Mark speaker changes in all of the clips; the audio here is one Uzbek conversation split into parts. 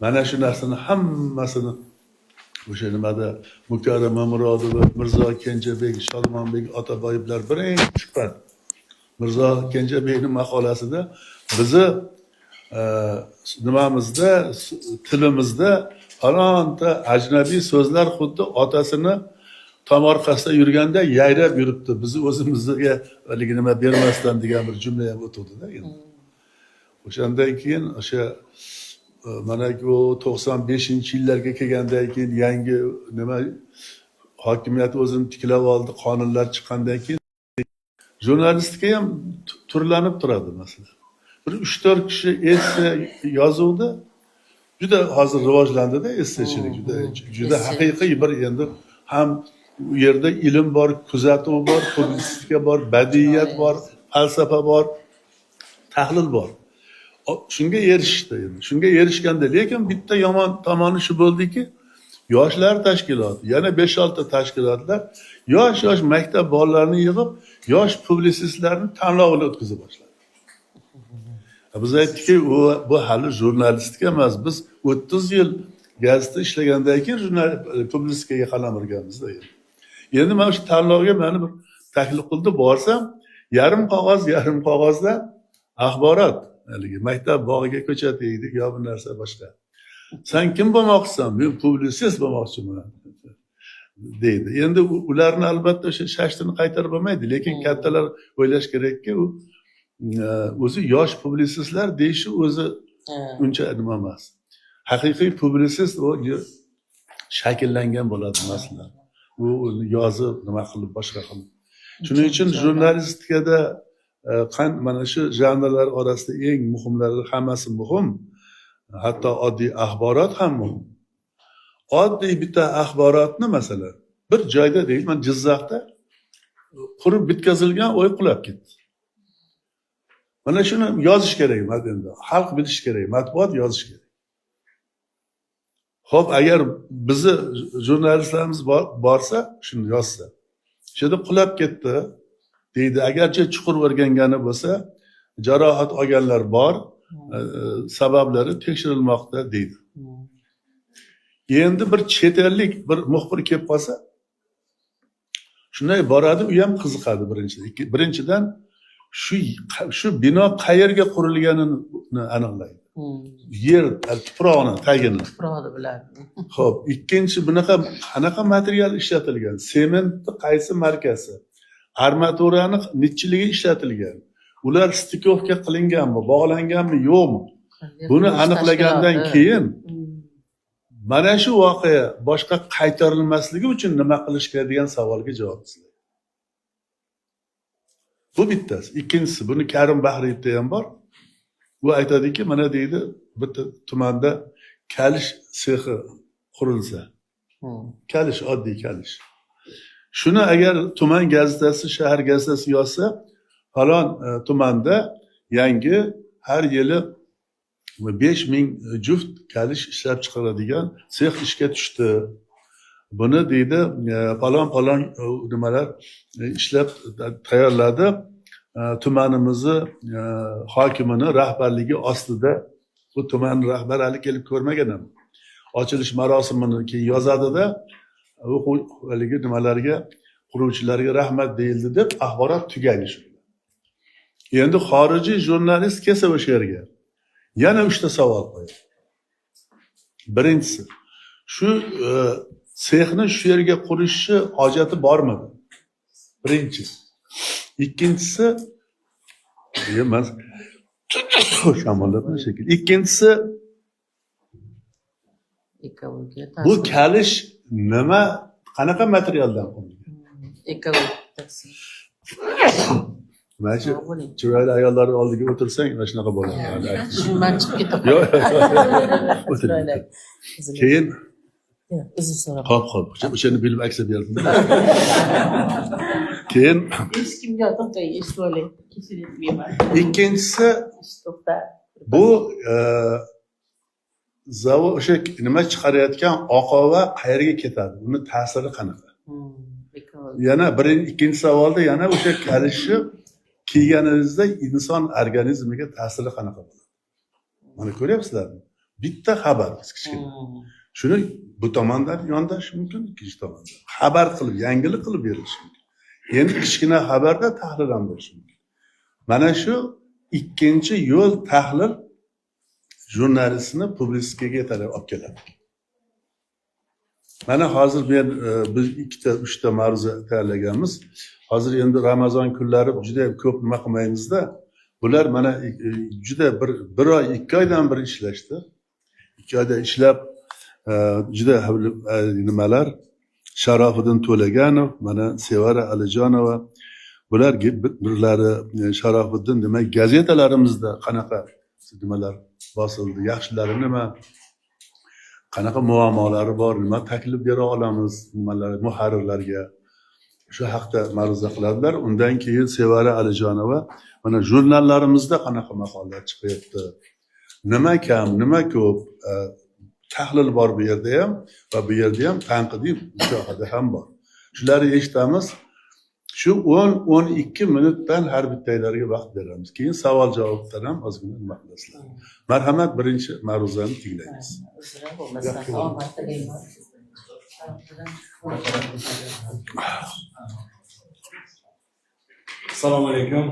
Speaker 1: Mana shu narsani hammasini o'sha nimada Mukarrama Murodova, Mirzo Kenjabek, Sholmonbek Otaboyevlar birinchi chiqqan. Mirzo Kenjabekning maqolasida bizni nimamizda, tilimizda falonta ajnabiy so'zlar xuddi otasini tomorqasida yurganda yayrab yuribdi. Bizni o'zimizga haligi nima bermasdan degan bir jumla ham o'tuvdi-da endi. O'shandan keyin o'sha mana bu 95-yillarga kelgandan keyin yangi nima hokimiyat o'zini tiklab oldi, qonunlar chiqqandan keyin jurnalistika ham turlanib turadi masalan. Bir 3-4 kishi esse yozuvdi. Juda hozir rivojlandi-da essechilik, juda haqiqiy bir endi ham u yerda ilm bor, kuzatuv bor, publisistika bor, badiiyat bor, falsafa bor, tahlil bor. Shunga erishdi endi. Shunga erishganda lekin bitta yomon tomoni shu bo'ldiki, yoshlar tashkiloti, yana 5-6 ta tashkilotlar yosh maktab bolalarini yig'ib, yosh publisistlarni tanlovini o'tkazib boshladi. Biz aytdikki, bu hali jurnalistika emas. Biz 30 yil gazetda ishlagandan keyin publisistikaga qalam urganmiz-da endi. Endi mana shu tanlovga meni bir taklif qildi, borsam, yarim qog'ozda axborot, haligi maktab bog'iga ko'chataylik yo bir narsa boshqa. Sen kim bo'lmoqchisan? Men publisist bo'lmoqchiman deydi. Endi ularni albatta o'sha shashtini qaytarib bo'lmaydi, lekin kattalar o'ylash kerakki, o'zi yosh publisistlar deyishi o'zi uncha nima emas. Haqiqiy publisist o shakllangan bo'ladi masalan. U yozib nima qilib boshqa qilib. Shuning uchun jurnalistikada mana shu janrlar orasida eng muhimlari hammasi muhim. Hatto oddiy axborot ham muhim. Oddiy bitta axborotni masalan bir joyda deyman Jizzaxda qurib bitkazilgan o'y qulab ketdi. Mana shuni yozish kerak endi. Xalq bilish kerak, matbuot yozish kerak. Xo'p, agar bizni jurnalistlarimiz borsa, shuni yozsa. Shunda qulab ketdi deydi. Agarchi chuqur o'rgangani bo'lsa, jarohat olganlar bor, sabablari tekshirilmoqda deydi. Endi bir chet ellik bir muxbir kelib qolsa, shunday boradi, u ham qiziqadi birinchidan. Birinchidan shu bino qayerga qurilganini aniqlaydi. Yer tuprog'ini, tagini.
Speaker 2: Tuprog'ini biladi.
Speaker 1: Xo'p, ikkinchi qanaqa material ishlatilgan? Sementni qaysi markasi? Armaturani nechchiligi ishlatilgan? Ular stikovka qilinganmi, bog'langanmi, yo'qmi? Buni aniqlagandan keyin mana shu voqea boshqa qaytarilmasligi uchun nima qilish kerak degan savolga javob izlaydi. Bu bittasi. Ikkinchisi, buni Karim Bahriyevda ham bor. Bu aytadiki, mana deydi, bitta tumanda kalish sexi qurilsa. Kalish, oddiy kalish. Shuni agar tuman gazetasi, shahar gazetasi yozsa, falon tumanda yangi har yili 5000 juft kalish ishlab chiqaradigan sex ishga tushdi. Buni deydi, falon nimalar ishlab tayyorladi. Tumanimizni hokimini rahbarligi ostida bu tuman rahbari hali kelib ko'rmagan ham. Ochilish marosimini keyin yozadi-da, haligi nimalarga, quruvchilarga rahmat deyildi deb axborot tugaydi shu. Endi xorijiy jurnalist kelsa o'sha yerga yana 3 ta savol qo'yadi. Birinchisi, shu sexni shu yerga qurishi hojati bormidi? Birinchi. Ikkinchisi, emas, shamollabmi shekilli. Ikkinchisi, bu kalish nima, qanaqa materialdan qurilgan? Mana shu chiroyli ayollar oldiga o'tirsang, mana shunaqa bo'ladi.
Speaker 2: Shundan chiqib ketaman.
Speaker 1: Yo'q. Keyin
Speaker 2: uzr so'rab.
Speaker 1: Xo'p, o'shani bilib aksa berdim. Keyin
Speaker 2: Hech kimga to'xtay, eshitib oling. Kechiring.
Speaker 1: Ikkinchisi, bu zavod o'sha nima chiqarayotgan oqova qayerga ketadi? Uni ta'siri qanaqa? Yana ikkinchi savolda yana o'sha kalishni kiyganingizda inson organizmiga ta'siri qanaqa bo'ladi? Mana ko'ryapsizlarmi? bitta xabar kichkina. Shuni bu tomondan yondash mumkin, ikkinchi tomondan. Xabar qilib, yangilik qilib berilishi mumkin. Endi kichkina xabarda tahlil ham bo'lishi mumkin. Mana shu ikkinchi yo'l tahlil jurnalistni publisistikaga olib keladi. Mana hozir biz ikkita, uchta mavzu tayyorlaganmiz. Hozir endi Ramazon kunlari juda ko'p nima qilmaymizda, bular mana juda bir oy, 2 oydan beri ishlashdi. 2 oyda ishlab juda nimalar Sharofiddin To'laganov, mana Sevara Alijonova, bular birlari Sharofiddin nima gazetalarimizda qanaqa nimalar bosildi, yaxshilari nima, qanaqa muammolari bor, nima taklif bera olamiz nimalar muharrirlarga, shu haqda ma'ruza qiladilar. Undan keyin Sevara Alijonova mana jurnallarimizda qanaqa maqolalar chiqyapti, nima kam, nima ko'p, tahlil bor bu yerda ham va bu yerda ham tanqidiy mushohada ham bor. Shularni eshitamiz. Shu 10-12 minutdan har bittaylariga vaqt beramiz. Keyin savol javobdan ham ozgina nima qilasizlar. Marhamat, birinchi ma'ruzani tinglaymiz.
Speaker 3: Assalomu alaykum.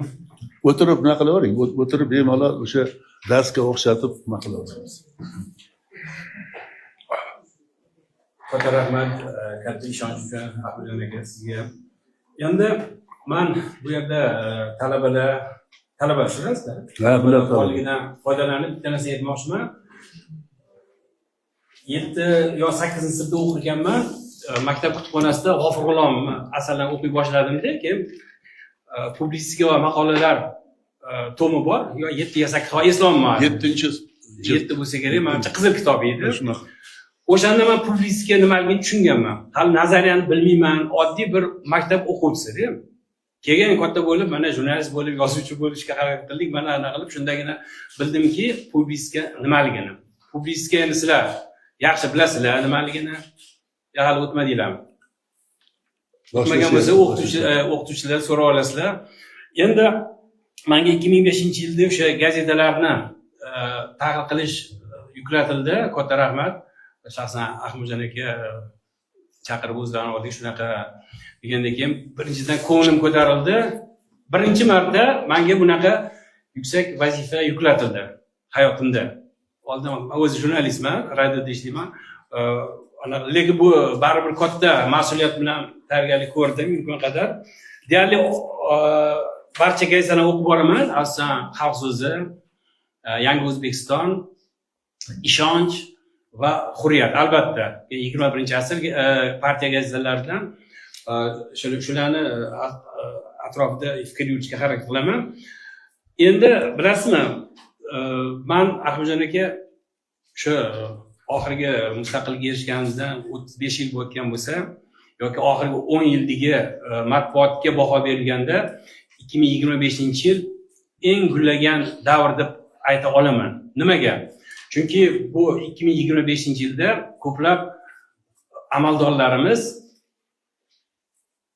Speaker 1: O'tirib nima qilavering? O'tirib bemalol o'sha darsga o'xshatib nima qilaveramiz.
Speaker 3: Katta rahmat, katta ishonch uchun Abdujon aka sizga. Endi men bu yerda talabasizlar.
Speaker 1: Ha, bilib
Speaker 3: qolganidan foydalanib bitta narsa aytmoqchiman. 7 yo 8-sinfda o'qiganman. Maktab kutubxonasida G'ofur G'ulom asarlarini o'qiy boshladimda, keyin publistika va maqolalar tomi bor. Yo 7 yo 8 eslolmayman. 7 bo'lsa kerak, menimcha qizil kitob edi.
Speaker 1: Shunaqa.
Speaker 3: O'shanda men publistika nimaligini tushunganman. Hali nazariyani bilmayman, oddiy bir maktab o'quvchisi-da. Keyin katta bo'lib, mana jurnalist bo'lib, yozuvchi bo'lishga harakat qildik. Mana anaqa qilib shundagina bildimki, publistika nimaligini. Publistika endi sizlar yaxshi bilasizlar nimaligini. Hali o'tmadinglarmi? O'tmagan bo'lsa o'qituvchilar so'rab olasizlar. Endi menga 2005-yilda o'sha gazetalarni tahlil qilish yuklatildi. Katta rahmat. Shaxsan Ahmedjon aka chaqirib o'zlarini oldiga shunaqa degandan keyin birinchidan ko'nglim ko'tarildi. Birinchi marta menga bunaqa yuksak vazifa yuklatildi hayotimda. Oldin o'zi jurnalistman, radioda ishlayman. Lekin bu baribir katta mas'uliyat bilan tayyorgarlik ko'rdim imkon qadar. Deyarli barcha gazetalarni o'qib boraman. Asosan Xalq so'zi, Yangi O'zbekiston, Ishonch va Hurriyat, albatta 21-asr partiya gazetalaridan shularni atrofida fikr yuritishga harakat qilaman. Endi bilasizmi, men Ahmedjon aka shu oxirgi mustaqillikka erishganimizdan 35 yil o'tgan bo'lsa, yoki oxirgi 10 yildagi matbuotga baho berilganda 2025-yil eng gullagan davr deb ayta olaman. Nimaga? Chunki bu 2025-yilda ko'plab amaldorlarimiz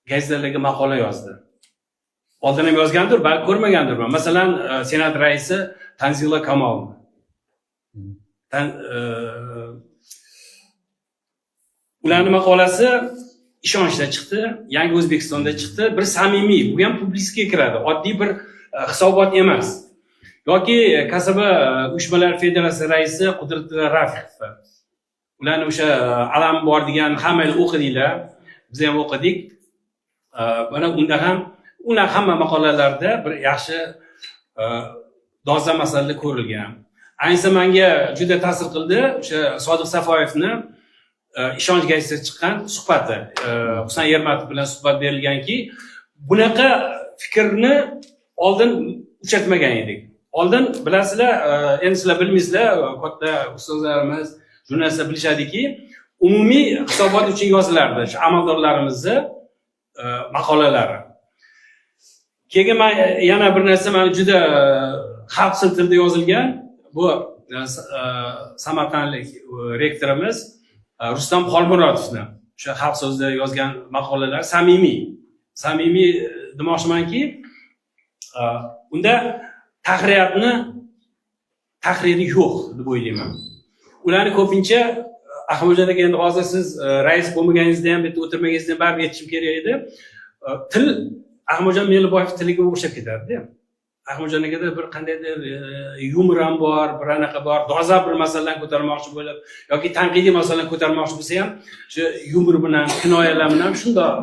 Speaker 3: gazetalarga maqola yozdi. Oldin ham yozgandir, balki ko'rmagandirman. Masalan, Senat raisi Tanzila Kamolova. Ularning maqolasi Ishonchda chiqdi, Yangi O'zbekistonda chiqdi. Bir samimiy, bu ham publistika kiradi. Oddiy bir hisobot emas. Yoki Kasaba uyushmalari federatsiya raisi Qudratilla Rafiqov. Ularning o'sha alam bor degan hammalar o'qidinglar. Biz ham o'qidik. Mana unda ham ular hamma maqolalarda bir yaxshi dolzarb masalalar ko'rilgan. Ayniqsa menga juda ta'sir qildi o'sha Sodiq Safoyevni Ishonch gazetasida chiqqan suhbati. Husan Ermatov bilan suhbat berilganki, bunaqa fikrni oldin uchratmagan edik. Oldin bilasizlar, endi sizlar bilmaysizlar, katta ustozlarimiz, jurnalistlar bilishadiki, umumiy hisobot uchun yozilardi shu amaldorlarimizni maqolalari. Keyin men yana bir narsa meni juda xalq tilida yozilgan, bu Samarqandlik rektorimiz Rustam Xolmurodovni o'sha Xalq so'zida yozgan maqolalar samimiy. Samimiy demoqchimanki, unda tahriri yo'q deb o'ylayman. ularni ko'pincha Ahmadjon aka, endi hozir siz rais bo'lmaganingizda ham, bu yerda o'tirmaganingizda ham baribir aytishim kerak edi. Til Ahmadjon Meliboyev tiliga o'xshab ketadi. Ahmadjon akada bir qandaydir yumor ham bor, bir anaqa bor, dolzarb bir masalalarni ko'tarmoqchi bo'lib yoki tanqidiy masalalarni ko'tarmoqchi bo'lsa ham, shu yumor bilan, kinoyalar bilan shundoq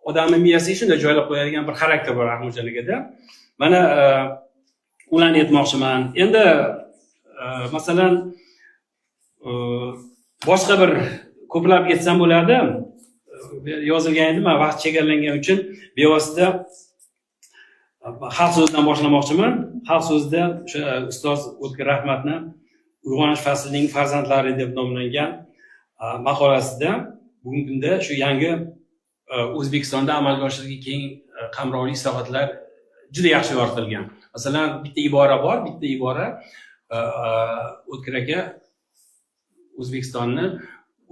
Speaker 3: odamning miyasiga shunday joylab qo'yadigan bir xarakter bor Ahmadjon akada. Mana ularni aytmoqchiman. Endi masalan boshqa bir ko'plab aytsam bo'ladi. Yozilgan edi, men vaqt chegaralangani uchun bevosita xalq so'zidan boshlamoqchiman. Xalq so'zida o'sha ustoz O'tkir Rahmatni Uyg'onish faslining farzandlari deb nomlangan maqolasida bugungi kunda shu yangi O'zbekistonda amalga oshirilgan keng qamrovli islohotlar juda yaxshi yoritilgan. Masalan, bitta ibora bor, bitta ibora O'tkir aka O'zbekistonni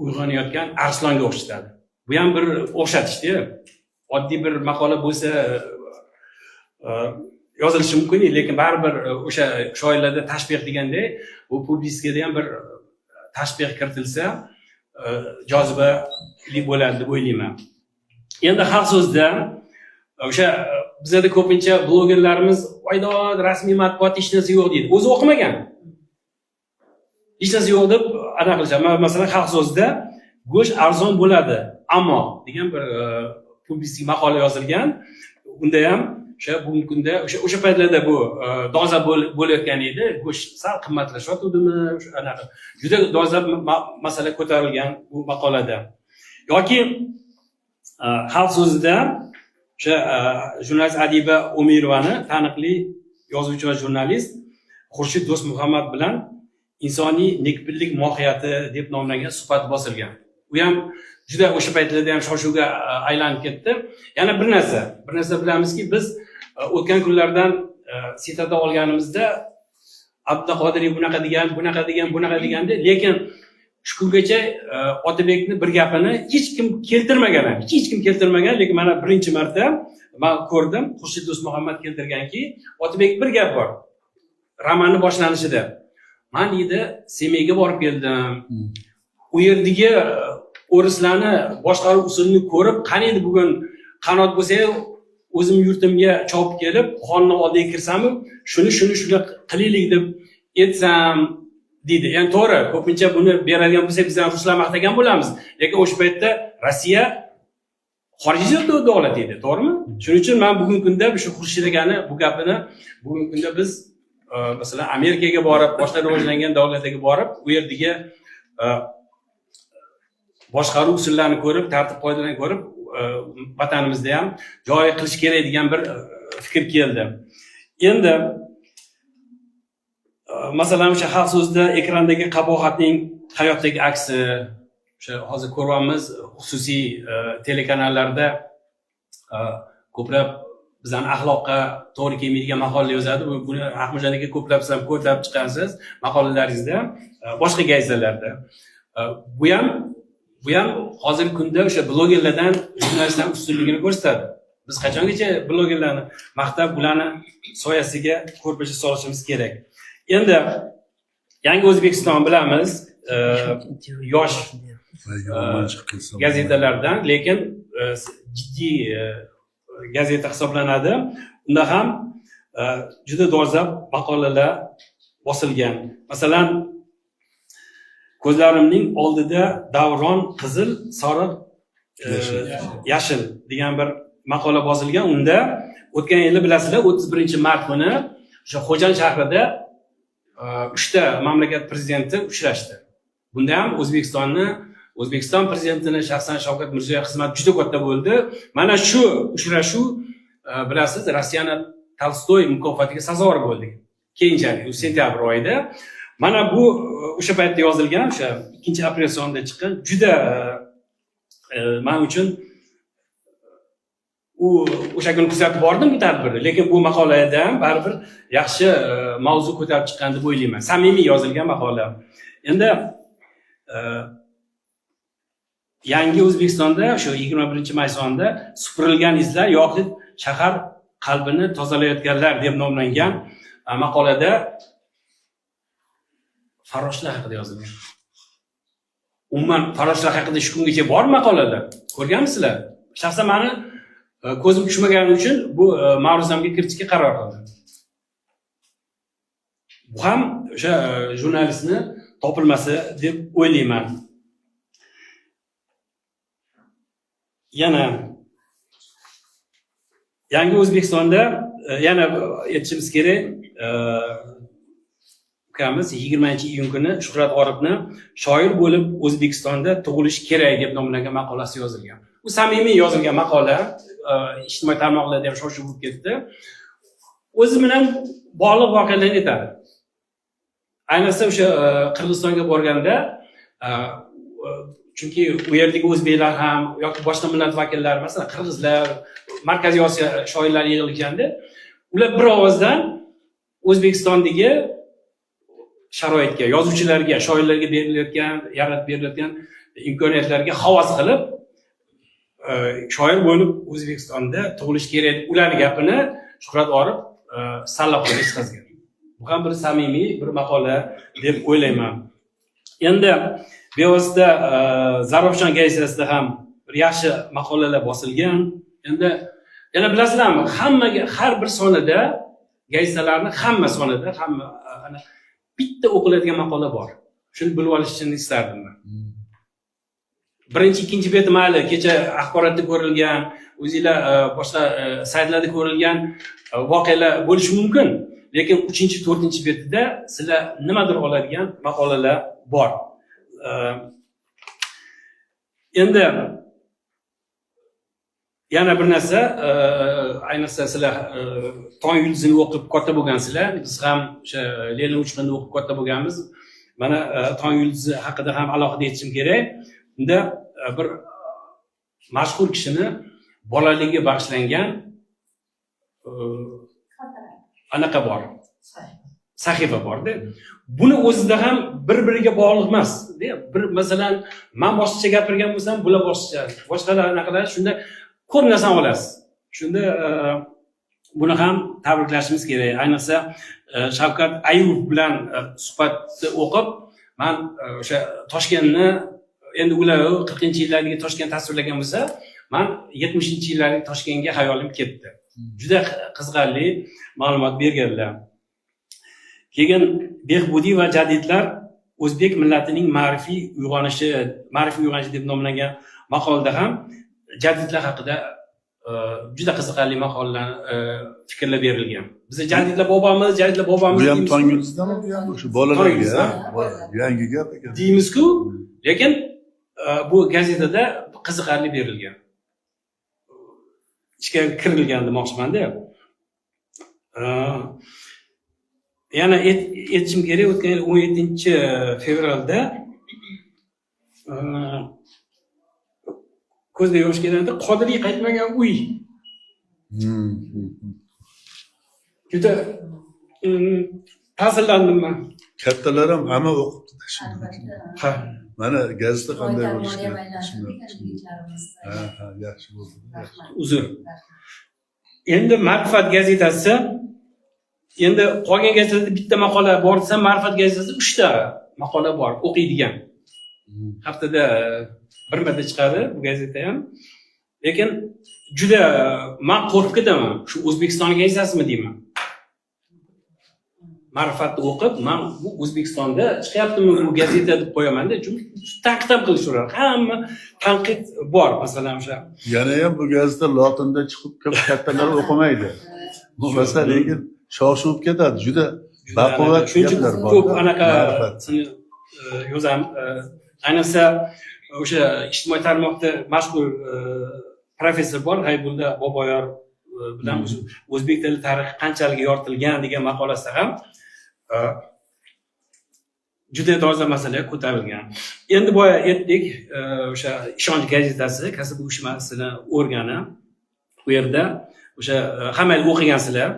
Speaker 3: uyg'onayotgan arslonga o'xshatadi. Bu ham bir o'xshatishdi. Oddiy bir maqola bo'lsa yozilishi mumkin, lekin baribir o'sha shoirlarda tashbih deganday, bu publistikada ham bir tashbih kiritilsa jozibali bo'ladi deb o'ylayman. Endi xalq so'zida o'sha bizda ko'pincha blogerlarimiz oydod rasmiy matbuot hech narsa yo'q deydi. O'zi o'qimagan. Hech narsa yo'q deb anaqa qilishadi. Masalan, xalq so'zida go'sht arzon bo'ladi, ammo degan bir publistik maqola yozilgan. Unda ham o'sha bugungi kunda o'sha paytlarda bu dolzarb bo'layotgan edi. Go'sht sal qimmatlashyaptimi, o'sha anaqa juda dolzarb masala ko'tarilgan bu maqolada. Yoki xalq so'zida o'sha jurnalist Adiba Umirovani taniqli yozuvchi va jurnalist Xurshid Do'stmuhammad bilan insoniy nekbirlik mohiyati deb nomlangan suhbat bosilgan. U ham juda o'sha paytlarda ham shov-shuvga aylanib ketdi. Yana bir narsa bilamizki, biz o'tgan kunlardan sitada olganimizda Abduqodiriy bunaqa deganda, lekin shu kungacha Otabekni bir gapini hech kim keltirmagan, lekin mana birinchi marta men ko'rdim, Xurshid Do'stmuhammad keltirganki, Otabek bir gap bor. Romanning boshlanishida men deydi, Semeyga borib keldim. U yerdagi o'rislarni boshqaruv usulini ko'rib, qani edi bugun qanot bo'lsa, o'zim yurtimga chopib kelib, xonning oldiga kirsam, shuni qilaylik deb aytsam deydi. Ya'ni to'g'ri, ko'pincha buni beradigan bo'lsak, biz ham ruslar maqtagan bo'lamiz. Lekin o'sha paytda Rossiya xorijiy davlat edi, to'g'rimi? Shuning uchun men bugungi kunda shu Xurshid akani bu gapini bugungi kunda biz masalan Amerikaga borib, boshqa rivojlangan davlatlarga borib, u yerdagi boshqaruv usullarini ko'rib, tartib qoidalarni ko'rib, vatanimizda ham joriy qilish kerak degan bir fikr keldi. Endi masalan o'sha xalq so'zida ekrandagi qabohatning hayotdagi aksi, o'sha hozir ko'ryapmiz, xususiy telekanallarda ko'plab bizning axloqqa to'g'ri kelmaydigan maqolalar yozadi. Buni Ahmadjon aka ko'plab sizlar ko'rib chiqasiz maqolalaringizda, boshqa gazetalarda. Bu ham hozirgi kunda o'sha blogerlardan jurnalistlar ustunligini ko'rsatadi. Biz qachongacha blogerlarni maqtab, ularni soyasiga ko'rpacha solishimiz kerak. Endi yangi O'zbekiston bilamiz, yosh gazetalardan, lekin jiddiy gazeta hisoblanadi. Unda ham juda dolzarb maqolalar bosilgan. Masalan, ko'zlarimning oldida davron qizil, sariq, yashil degan bir maqola bosilgan. Unda o'tgan yili bilasizlar, 31-mart kuni o'sha Xo'jand shahrida 3 ta mamlakat prezidenti uchrashdi. Bunda ham O'zbekiston prezidentini shaxsan Shavkat Mirziyoyev xizmati juda katta bo'ldi. Mana shu uchrashuv bilasiz, Rossiyani Tolstoy mukofotiga sazovor bo'ldik. Keyinchalik sentyabr oyida. Mana bu o'sha paytda yozilgan, o'sha 2-aprel sonida chiqqan, juda men uchun o'sha kuni kuzatib bordim bu tadbirni, lekin bu maqolada ham baribir yaxshi mavzu ko'tarib chiqqan deb o'ylayman. Samimiy yozilgan maqola. Endi yangi O'zbekistonda o'sha 21-may sonida supurilgan izlar yoki shahar qalbini tozalayotganlar deb nomlangan maqolada farroshlar haqida yozilgan. Umuman farroshlar haqida shu kungacha bor maqolalar. Ko'rganmisizlar? Shaxsan meni ko'zim tushmagani uchun bu ma'ruzamga kiritishga qaror qildim. Bu ham o'sha jurnalistni topilmasi deb o'ylayman. Yana Yangi O'zbekistonda yana aytishimiz kerak, ukamiz 20-iyun kuni Shuhrat Orifni shoir bo'lib O'zbekistonda tug'ilish kerak deb nomlangan maqolasi yozilgan. Bu samimiy yozilgan maqola, ijtimoiy tarmoqlarda ham shoshib bo'lib ketdi. O'zi bilan bog'liq voqealarni aytadi. Ayniqsa o'sha Qirg'izistonga borganda, chunki u yerdagi o'zbeklar ham yoki boshqa millat vakillari, masalan, qirg'izlar, Markaziy Osiyo shoirlari yig'ilganda, ular bir ovozdan O'zbekistondagi sharoitga, yozuvchilarga, shoirlarga yaratib berilayotgan imkoniyatlarga havas qilib, shoir bo'lib O'zbekistonda tug'ilish kerak. Ularning gapini Shuhrat Orif salloqqa yetkazgan. Bu ham bir samimiy bir maqola deb o'ylayman. Endi bevosita Zarafshon gazetasida ham bir yaxshi maqolalar bosilgan. Endi yana bilasizlarmi, hammaga har bir sonida gazetalarning hamma sonida ana bitta o'qiladigan maqola bor. Shuni bilib olishni istardim men. Birinchi, ikkinchi beti mayli, kecha axborotda ko'rilgan, o'zingizlar boshqa saytlarda ko'rilgan voqealar bo'lishi mumkin. Lekin 3-4 betida sizlar nimadir oladigan maqolalar bor. Endi yana bir narsa, ayniqsa sizlar Tong yulduzini o'qib katta bo'lgansizlar, biz ham o'sha Lenin uchqunni o'qib katta bo'lganmiz. Mana Tong yulduzi haqida ham alohida aytishim kerak. Unda bir mashhur kishini bolaligiga bag'ishlangan anaqa bor. Sahifa borda. Buni o'zida ham bir-biriga bog'liq emas. Bir masalan, men boshqacha gapirgan bo'lsam, bular boshqacha, boshqalar anaqalar, shunda ko'p narsani olasiz. Shunda buni ham tabriklashimiz kerak. Ayniqsa Shavkat Ayubov bilan suhbatni o'qib, men o'sha Toshkentni, endi ular 40-yillardagi Toshkent tasvirlagan bo'lsa, men 70-yillardagi Toshkentga hayolim ketdi. Juda qiziqarli ma'lumot berganlar. Keyin Behbudiy va jadidlar o'zbek millatining ma'rifiy uyg'onishi deb nomlangan maqolada ham jadidlar haqida juda qiziqarli maqolalar, fikrlar berilgan. Biz jadidlar bobomiz
Speaker 1: Bu ham Tong yulduzdami? Bu ham o'sha bolalarga yangi gap ekan.
Speaker 3: Deymiz-ku, lekin bu gazetada qiziqarli berilgan. Ichga kirilgan demoqchiman-da. Yana aytishim kerak, o'tgan yil 17-fevralda ko'zda yosh kelganda Qodiriy qaytmagan uy. Juda ta'sirlandim men.
Speaker 1: Kattalar ham hamma o'qibdi shuni.
Speaker 3: Ha.
Speaker 1: Mana gazeta qanday bo'lishi kerak? Ha, yaxshi bo'ldi.
Speaker 3: Uzr. Endi Ma'rifat gazetasi, endi qolgan gazetada bitta maqola bor desam, Ma'rifat gazetasida 3 ta maqola bor, o'qiydigan. Haftada bir marta chiqadi bu gazeta ham. Lekin juda men qo'rqib ketaman. Shu O'zbekiston gazetasimi deyman. Ma'rifatni o'qib, men bu O'zbekistonda chiqyaptimi bu gazeta deb qo'yaman-da, chunki tanqid qilishadi. Hamma tanqid bor, masalan o'sha.
Speaker 1: Yana ham bu gazeta lotinda chiqib, kattalar o'qimaydi. Bu masala lekin shoshib ketadi. Juda baquvvat gaplar bor.
Speaker 3: Ko'p anaqa yozam. Ayniqsa o'sha ijtimoiy tarmoqda mashhur professor bor, G'aybulla Boboyor bilan o'zbek tili tarixi qanchalik yoritilgan degan maqolasida ham juda toza masala ko'tarilgan. Endi boya aytdik, o'sha Ishonch gazetasi, kasb uyushmasining organi. Bu yerda o'sha hammangiz o'qigansizlar.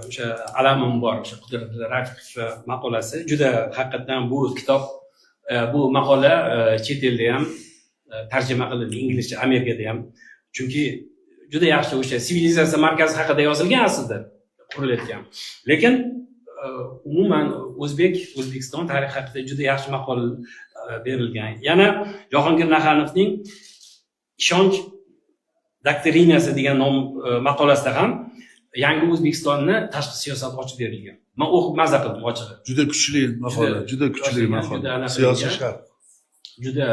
Speaker 3: O'sha alamim bor, o'sha Qudratilla Rafiqov maqolasi. Juda haqiqatan bu kitob, bu maqola chet elda ham tarjima qilindi, inglizcha, Amerikada ham. Chunki juda yaxshi o'sha sivilizatsiya markazi haqida yozilgan aslida, qurilayotgan. Lekin umuman O'zbekiston tarixi haqida juda yaxshi maqolalar berilgan. Yana Jahongir Naxanovning ishonch doktrinasi degan nom maqolasida ham yangi O'zbekistonni tashqi siyosat ochib berilgan. Men o'qib maza qildim ochig'i.
Speaker 1: Juda kuchli maqola, juda kuchli maqola. Siyosiy sharh.
Speaker 3: Juda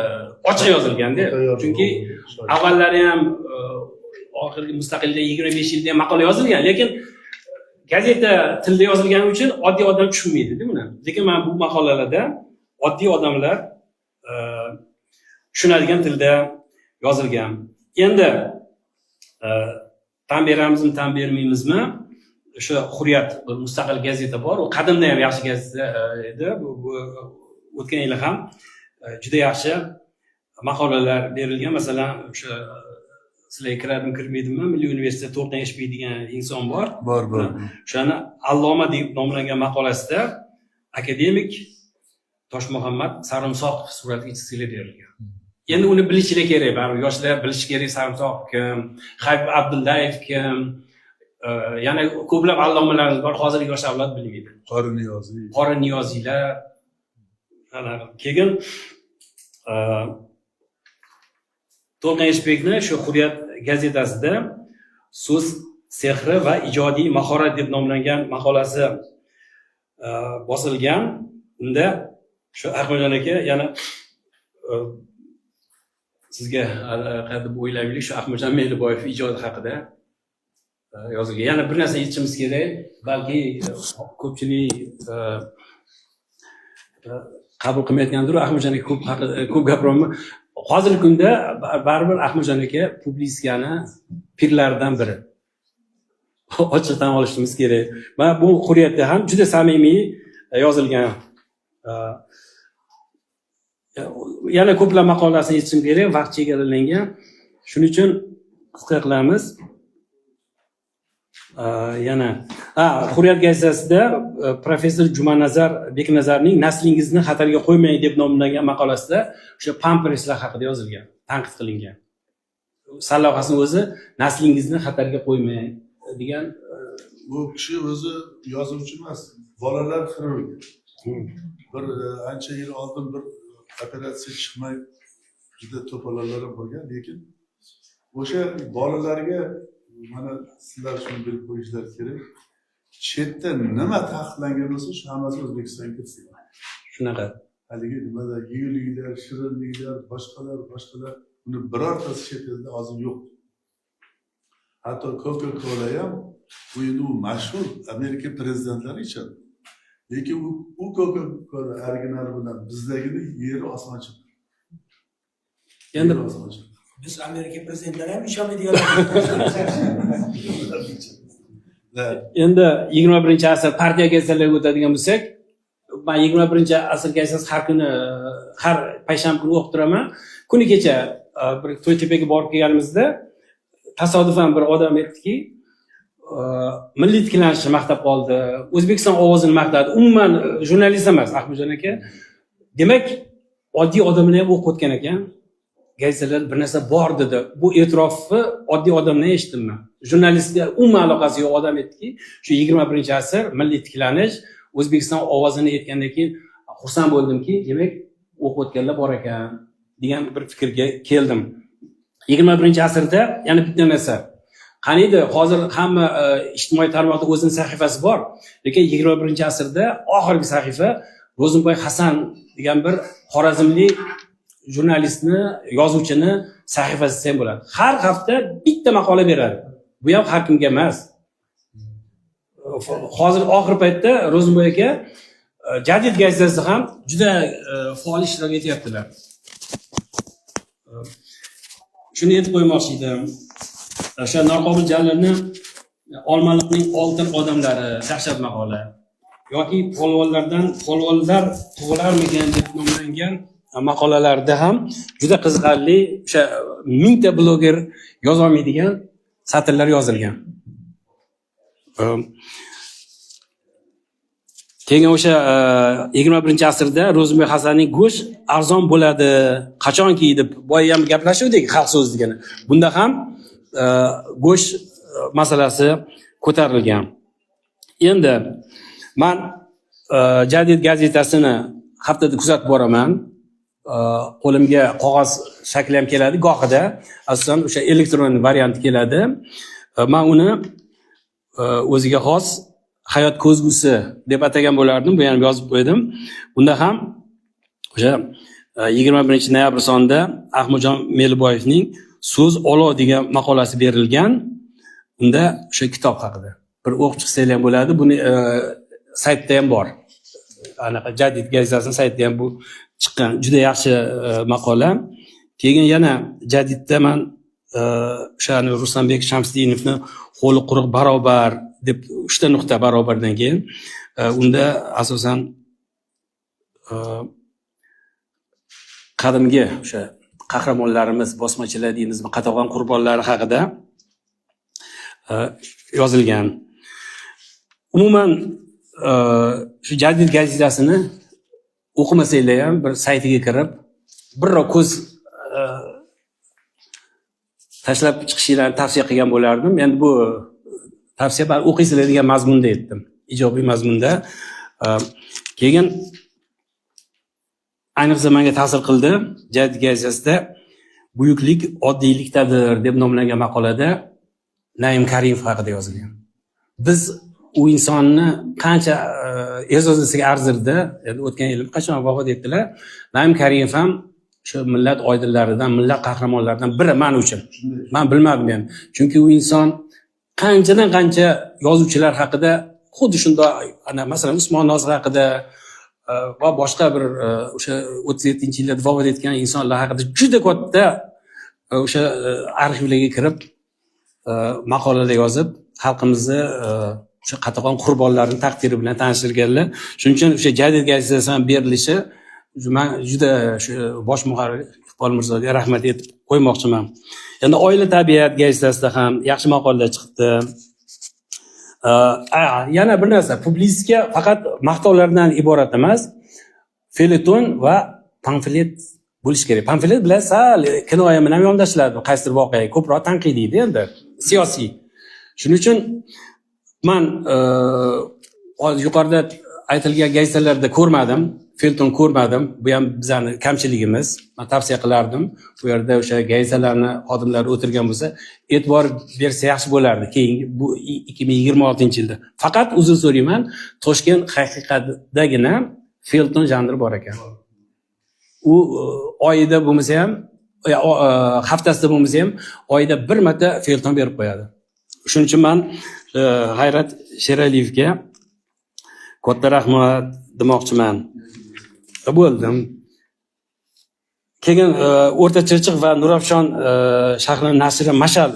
Speaker 3: ochiq yozilganda. Chunki avvallari ham oxirgi mustaqillik 25 yilda ham maqola yozilgan, lekin gazeta tilida yozilgani uchun oddiy odam tushunmaydi-da buni. Lekin men bu maqolalarda oddiy odamlar tushunadigan tilda yozilgan. Endi tan beramizmi, tan bermaymizmi? O'sha Hurriyat bir mustaqil gazeta bor. U qadimda ham yaxshi gazeta edi. Bu o'tgan yil ham juda yaxshi maqolalar berilgan. Masalan, o'sha sizlar kiradimi, kirmaydimi? Milliy universitet to'rtdan eshitmaydigan inson bor.
Speaker 1: Bor.
Speaker 3: O'shani Alloma deb nomlangan maqolasida akademik Toshmuhammad Sarimsoqov suratga chizgili berilgan. Endi uni bilishlar kerak, baribir yoshlar bilish kerak. Sarimsoqov kim, Habib Abdullayev kim, yana ko'plab allomalarimiz bor, hozirgi yosh avlod bilmaydi. Qori Niyoziylar. Keyin To'lqin Eshbekni shu Hurriyat gazetasida so'z sehri va ijodiy mahorat deb nomlangan maqolasi bosilgan. Unda shu Ahmadjon aka yana sizga qadib o'ylaylik, shu Ahmadjon Meliboyev ijodi haqida yozilgan. Yana bir narsa aytishimiz kerak, balki ko'pchilik qabul qilmayotgandir. Ahmadjon aka ko'p gapiraman. Hozirgi kunda baribir Ahmadjon aka publistikani pirlaridan biri. Ochiq tan olishimiz kerak. Va bu Hurriyatda ham juda samimiy yozilgan. Yana ko'plab maqolasini yechishim kerak, vaqt chegaralangan. Shuning uchun qisqa qilamiz. Yana Hurriyat gazetasida professor Jumanazar Beknazarning Naslingizni xatarga qo'ymang deb nomlangan maqolasida o'sha pamperslar haqida yozilgan, tanqid qilingan. Sallohasini o'zi Naslingizni xatarga qo'ymang degan.
Speaker 1: Bu kishi o'zi yozuvchi emas, bolalar xirurgi. Bir ancha yil oldin bir operatsiya chiqmay juda to'polonlar bo'lgan, lekin o'sha bolalarga mana sizlar shuni bilib qo'yishlar kerak. Chetda nima taqiqlangan bo'lsa, shu hammasi O'zbekistonga ketsin.
Speaker 3: Shunaqa.
Speaker 1: Haligi nimada yeguliklar, shirinliklar, boshqalar uni birortasi chet elda hozir yo'q. Hatto Coca-Cola ham bu endi mashhur Amerika prezidentlari ichadi. Lekin u Coca-Cola original bilan bizdagini yeri osmoncha.
Speaker 3: Endi
Speaker 4: Biz Amerika prezidentlari ham ishonmaydiganlar.
Speaker 3: Endi 21-asr partiya gazetalariga o'tadigan bo'lsak, men 21-asr gazetasi har kuni, har payshanba kuni o'qib turaman. Kuni kecha bir To'ytepaga borib kelganimizda tasodifan bir odam aytdiki, milliy tiklanishni maqtab qoldi, O'zbekiston ovozini maqtadi. Umuman jurnalist emas Ahmadjon aka. Demak, oddiy odamlar ham o'qib o'tgan ekan. Gazetalarda bir narsa bor dedi. Bu e'tirofni oddiy odamdan eshitdim men. Jurnalistga umuman aloqasi yo'q odam aytdiki, shu 21-asr milliy tiklanish O'zbekiston ovozini aytgandan keyin xursand bo'ldimki, demak o'qib o'tganlar bor ekan degan bir fikrga keldim. 21-asrda yana bitta narsa. Qaniydi, hozir hamma ijtimoiy tarmoqda o'zining sahifasi bor, lekin 21-asrda oxirgi sahifa Ro'zimboy Hasan degan bir xorazmlik jurnalistni, yozuvchini sahifasi ham bo'ladi. Har hafta bitta maqola beradi. Bu ham har kimga emas. Hozir oxir paytda Ro'zimboy aka Jadid gazetasida ham juda faol ishtirok etyaptilar. Shuni aytib qo'ymoqchi edim. O'sha Norqobil Jalilni Olmaliqning oltin odamlari dahshat maqola yoki polvonlar tug'ilarmikan deb nomlangan maqolalarda ham juda qiziqarli, o'sha 1000 ta bloger yoza olmaydigan satrlar yozilgan. Keyin o'sha 21-asrda Ro'zimboy Hasanning go'sht arzon bo'ladi, qachonki deb boya ham gaplashuvdik xalq so'zi degani. Bunda ham go'sht masalasi ko'tarilgan. Endi men Jadid gazetasini haftada kuzatib boraman. Qo'limga qog'oz shakli ham keladi, gohida asosan o'sha elektron varianti keladi. Men uni o'ziga xos hayot ko'zgusi deb atagan bo'lardim, bu ham yozib qo'ydim. Bunda ham o'sha 21 noyabr sonida Ahmadjon Meliboyevning So'z olov degan maqolasi berilgan. Unda o'sha kitob haqida bir o'qib chiqsanglar ham bo'ladi. Buni saytda ham bor. Anaqa Jadid gazetasining saytida ham bu chiqqan juda yaxshi maqola. Keyin yana Jadidda men o'shani Ruslanbek Shamsdinovni qo'li quruq barobar deb 3 ta nuqta barobardan keyin unda asosan qadimgi o'sha qahramonlarimiz, bosmachilar deymizmi, Qatag'on qurbonlari haqida yozilgan. Umuman shu Jadid gazetasini o'qimasanglar ham bir saytiga kirib, birro ko'z tashlab chiqishinglarni tavsiya qilgan bo'lardim. Endi bu tavsiya bari o'qiysizlar degan mazmunda aytdim. Ijobiy mazmunda. Keyin ayniqsa menga ta'sir qildi. Jadid gazetasida buyuklik oddiylikdadir deb nomlangan maqolada Naim Karimov haqida yozilgan. Biz u insonni qancha e'zozlasak arzirdi. Endi o'tgan yil qachon vafot etdilar. Naim Karimov ham shu millat oydinlaridan, millat qahramonlaridan biri men uchun. Men bilmadim men. Chunki u inson qanchadan qancha yozuvchilar haqida xuddi shunday, ana masalan Usmon Nosir haqida va boshqa bir o'sha 37-yillarda vafot etgan insonlar haqida juda katta o'sha arxivlarga kirib maqolalar yozib, xalqimizni o'sha Qatag'on qurbonlarining taqdiri bilan tanishtirganlar. Shuning uchun o'sha Jadid gazetasining berilishi men juda shu bosh muharrir Iqbol Mirzoga rahmat aytib qo'ymoqchiman. Endi Oila tabiat gazetasida ham yaxshi maqolalar chiqdi. Yana bir narsa, publistika faqat maqtovlardan iborat emas, feleton va pamflet bo'lish kerak. Pamflet bilan sal kinoya bilan yondashiladi, qaysidir voqeaga ko'proq tanqidiydi endi, siyosiy. Shuning uchun men yuqorida aytilgan gazetalarda ko'rmadim, feleton ko'rmadim. Bu ham bizning kamchiligimiz. Men tavsiya qilardim. Bu yerda o'sha gazetalarni xodimlari o'tirgan bo'lsa, e'tibor bersa yaxshi bo'lardi. Keyin bu 2026-yilda. Faqat uzr so'rayman, Toshkent haqiqatdagina feleton janri bor ekan. U oyida bo'lmasa ham, haftasida bo'lmasa ham, oyida bir marta feleton berib qo'yadi. Shuning uchun men G'ayrat Sheraliyevga katta rahmat demoqchiman. Bo'ldim. Keyin O'rta Chirchiq va Nurafshon shahrining nashri Mashal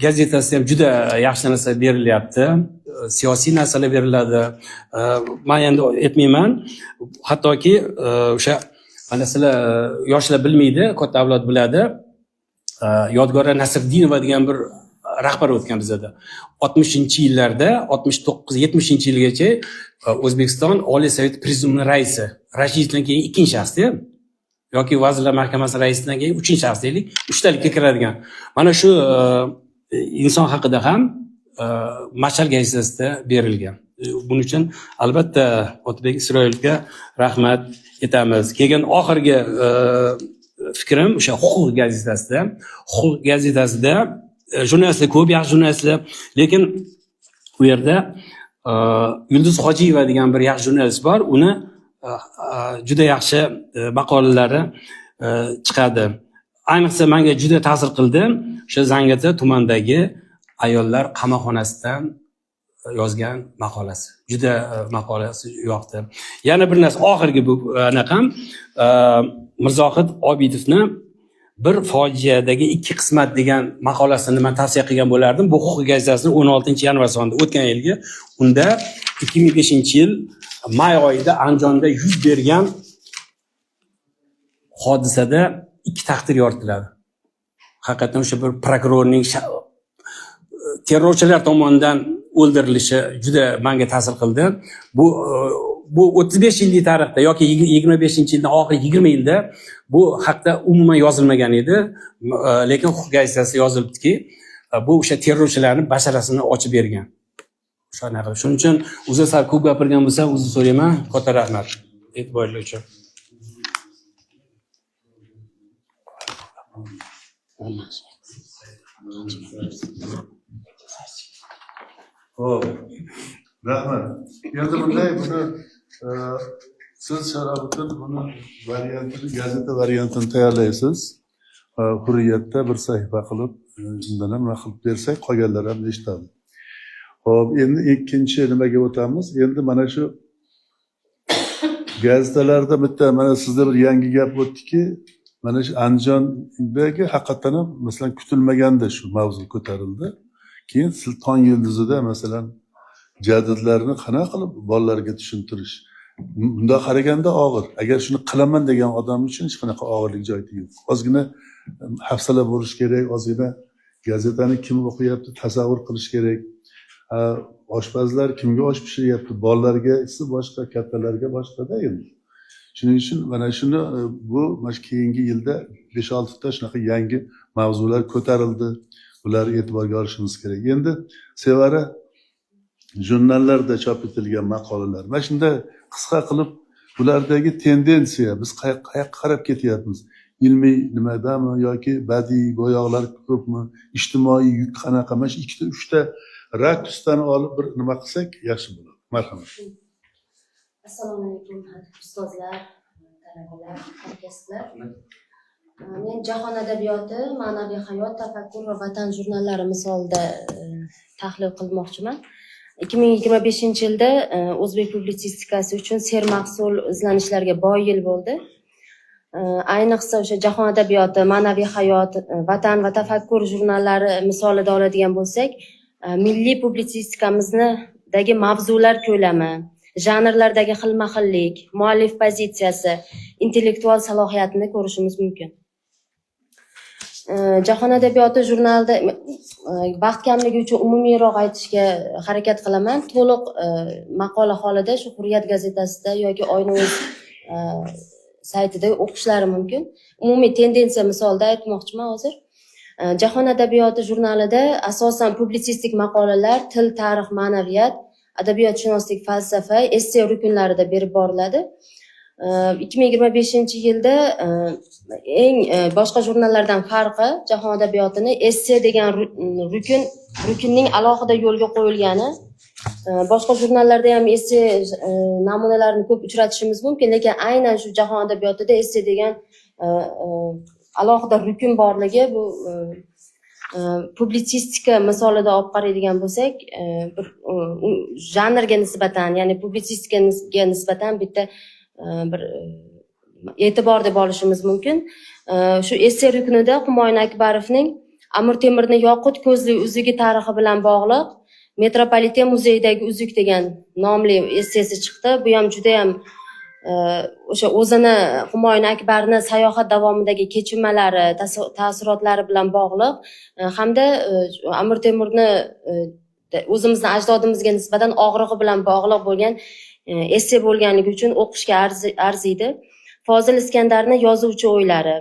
Speaker 3: gazetasida ham juda yaxshi narsa berilyapti. Siyosiy narsalar beriladi. Men endi aytmayman. Hattoki o'sha mana sizlar yoshlar bilmaydi, katta avlod biladi. Yodgora Nasriddinova degan bir rahbar o'tgan bizda. 60-yillarda, 69-70-yilgacha O'zbekiston Oliy Sovet Prezidiumi raisi, Rashidovdan keyin ikkinchi shaxs yoki Vazirlar Mahkamasi raisidan keyin uchinchi shaxs deylik, uchtalikka kiradigan. Mana shu inson haqida ham Mashal gazetasida berilgan. Buning uchun albatta Otabek Isroilovga rahmat aytamiz. Keyin oxirgi fikrim o'sha Huquq gazetasida. Huquq gazetasida jurnalistlar ko'p, yaxshi jurnalistlar, lekin u yerda Yulduz Hojiyeva degan bir yaxshi jurnalist bor. Uni juda yaxshi maqolalari chiqadi. Ayniqsa menga juda ta'sir qildi o'sha Zangiota tumanidagi ayollar qamoqxonasidan yozgan maqolasi. Juda maqolasi yoqdi. Yana bir narsa, oxirgi bu anaqam Mirzohid Obidovni bir fojiadagi 2 qismat degan maqolasini men tavsiya qilgan bo'lardim. Bu Huquq gazetasining 16-yanvar sonida o'tgan yilgi. Unda 2005-yil may oyida Andijonda yuz bergan hodisada 2 taqdir yoritiladi. Haqiqatan o'sha bir prokurorning terrorchilar tomonidan o'ldirilishi juda menga ta'sir qildi. Bu 35 yillik tarixda yoki 25-yildan oxirgi 20 yilda bu haqda umuman yozilmagan edi. Lekin Huquq gazetasi yozilibdiki, bu o'sha terrorchilarning basharasini ochib bergan. Shunaqa qilib. Shuning uchun o'zi sal ko'p gapirgan bo'lsam, uzr so'rayman. Katta rahmat e'tiboringiz uchun.
Speaker 1: Ho'p, rahmat. Endi bunday buni siz Sharofiddin buni variantini, gazeta variantini tayyorlaysiz. Hurriyatda bir sahifa qilib, undan ham nima qilib bersak, qolganlar ham eshitadi. Hop, endi ikkinchi nimaga o'tamiz? Endi mana shu gazetalarda bitta mana sizda bir yangi gap o'tdiki, mana shu Andijondagi haqiqatan ham masalan kutilmaganda shu mavzu ko'tarildi. Keyin siz Tong yulduzida masalan jadidlarni qanaqa qilib bolalarga tushuntirish. Bunda qaraganda og'ir. Agar shuni qilaman degan odam uchun hech qanaqa og'irlik joyi yo'q. Ozgina hafsala bo'lish kerak, ozgina gazetani kim o'qiyapti tasavvur qilish kerak. Oshpazlar kimga osh pishiryapti, bolalarga esa boshqa, kattalarga boshqada endi. Shuning uchun mana shuni bu mana keyingi yilda 5-6 ta shunaqa yangi mavzular ko'tarildi. Bularni e'tiborga olishimiz kerak. Endi Sevara jurnallarda chop etilgan maqolalar. Mana shunda qisqa qilib bulardagi tendensiya, biz qayerga qarab ketyapmiz? Ilmiy nimadami yoki badiiy bo'yoqlar ko'pmi, ijtimoiy yuk qanaqa? Mana shu 2-3 ta rakursdan olib bir nima qilsak yaxshi bo'ladi. Marhamat.
Speaker 5: Assalomu alaykum ustozlar, talabalar, hamkasblar. Men Jahon adabiyoti, ma'naviy hayot, tafakkur va vatan jurnallari misolida tahlil qilmoqchiman. 2025-yilda o'zbek publitsistikasi uchun sermahsul izlanishlarga boy yil bo'ldi. Ayniqsa o'sha Jahon adabiyoti, ma'naviy hayot, vatan va tafakkur jurnallari misolida oladigan bo'lsak, milliy publitsistikamizdagi mavzular ko'lami, janrlardagi xilma-xillik, muallif pozitsiyasi, intellektual salohiyatini ko'rishimiz mumkin. Jahon adabiyoti jurnalida vaqt kamligi uchun umumiyroq aytishga harakat qilaman. To'liq maqola holida shu Hurriyat gazetasida yoki Oyna.uz saytida o'qishlari mumkin. Umumiy tendensiya misolida aytmoqchiman hozir. Jahon adabiyoti jurnalida asosan publitsistik maqolalar, til, tarix, ma'naviyat, adabiyotshunoslik, falsafa, esse rukunlarida berib boriladi. 2025-yilda eng boshqa jurnallardan farqi jahon adabiyotini esse degan rukunning alohida yo'lga qo'yilgani. Boshqa jurnallarda ham esse namunalarini ko'p uchratishimiz mumkin, lekin aynan shu jahon adabiyotida esse degan alohida rukun borligi bu publitsistika misolida olib qaraydigan bo'lsak, bir janrga nisbatan, ya'ni publitsistikaga nisbatan bitta bir e'tibor deb olishimiz mumkin. Shu esse ruknida Humoyun Akbarovning Amir Temurning yoqut ko'zli uzugi tarixi bilan bog'liq Metropoliten muzeyidagi uzuk degan nomli essesi chiqdi. Bu ham juda ham o'sha o'zini Humoyun Akbarni sayohat davomidagi kechinmalari, taassurotlari bilan bog'liq hamda Amir Temurni o'zimizning ajdodimizga nisbatan og'rig'i bilan bog'liq bo'lgan esse bo'lganligi uchun o'qishga arziydi. Fozil Iskandarning yozuvchi o'ylari,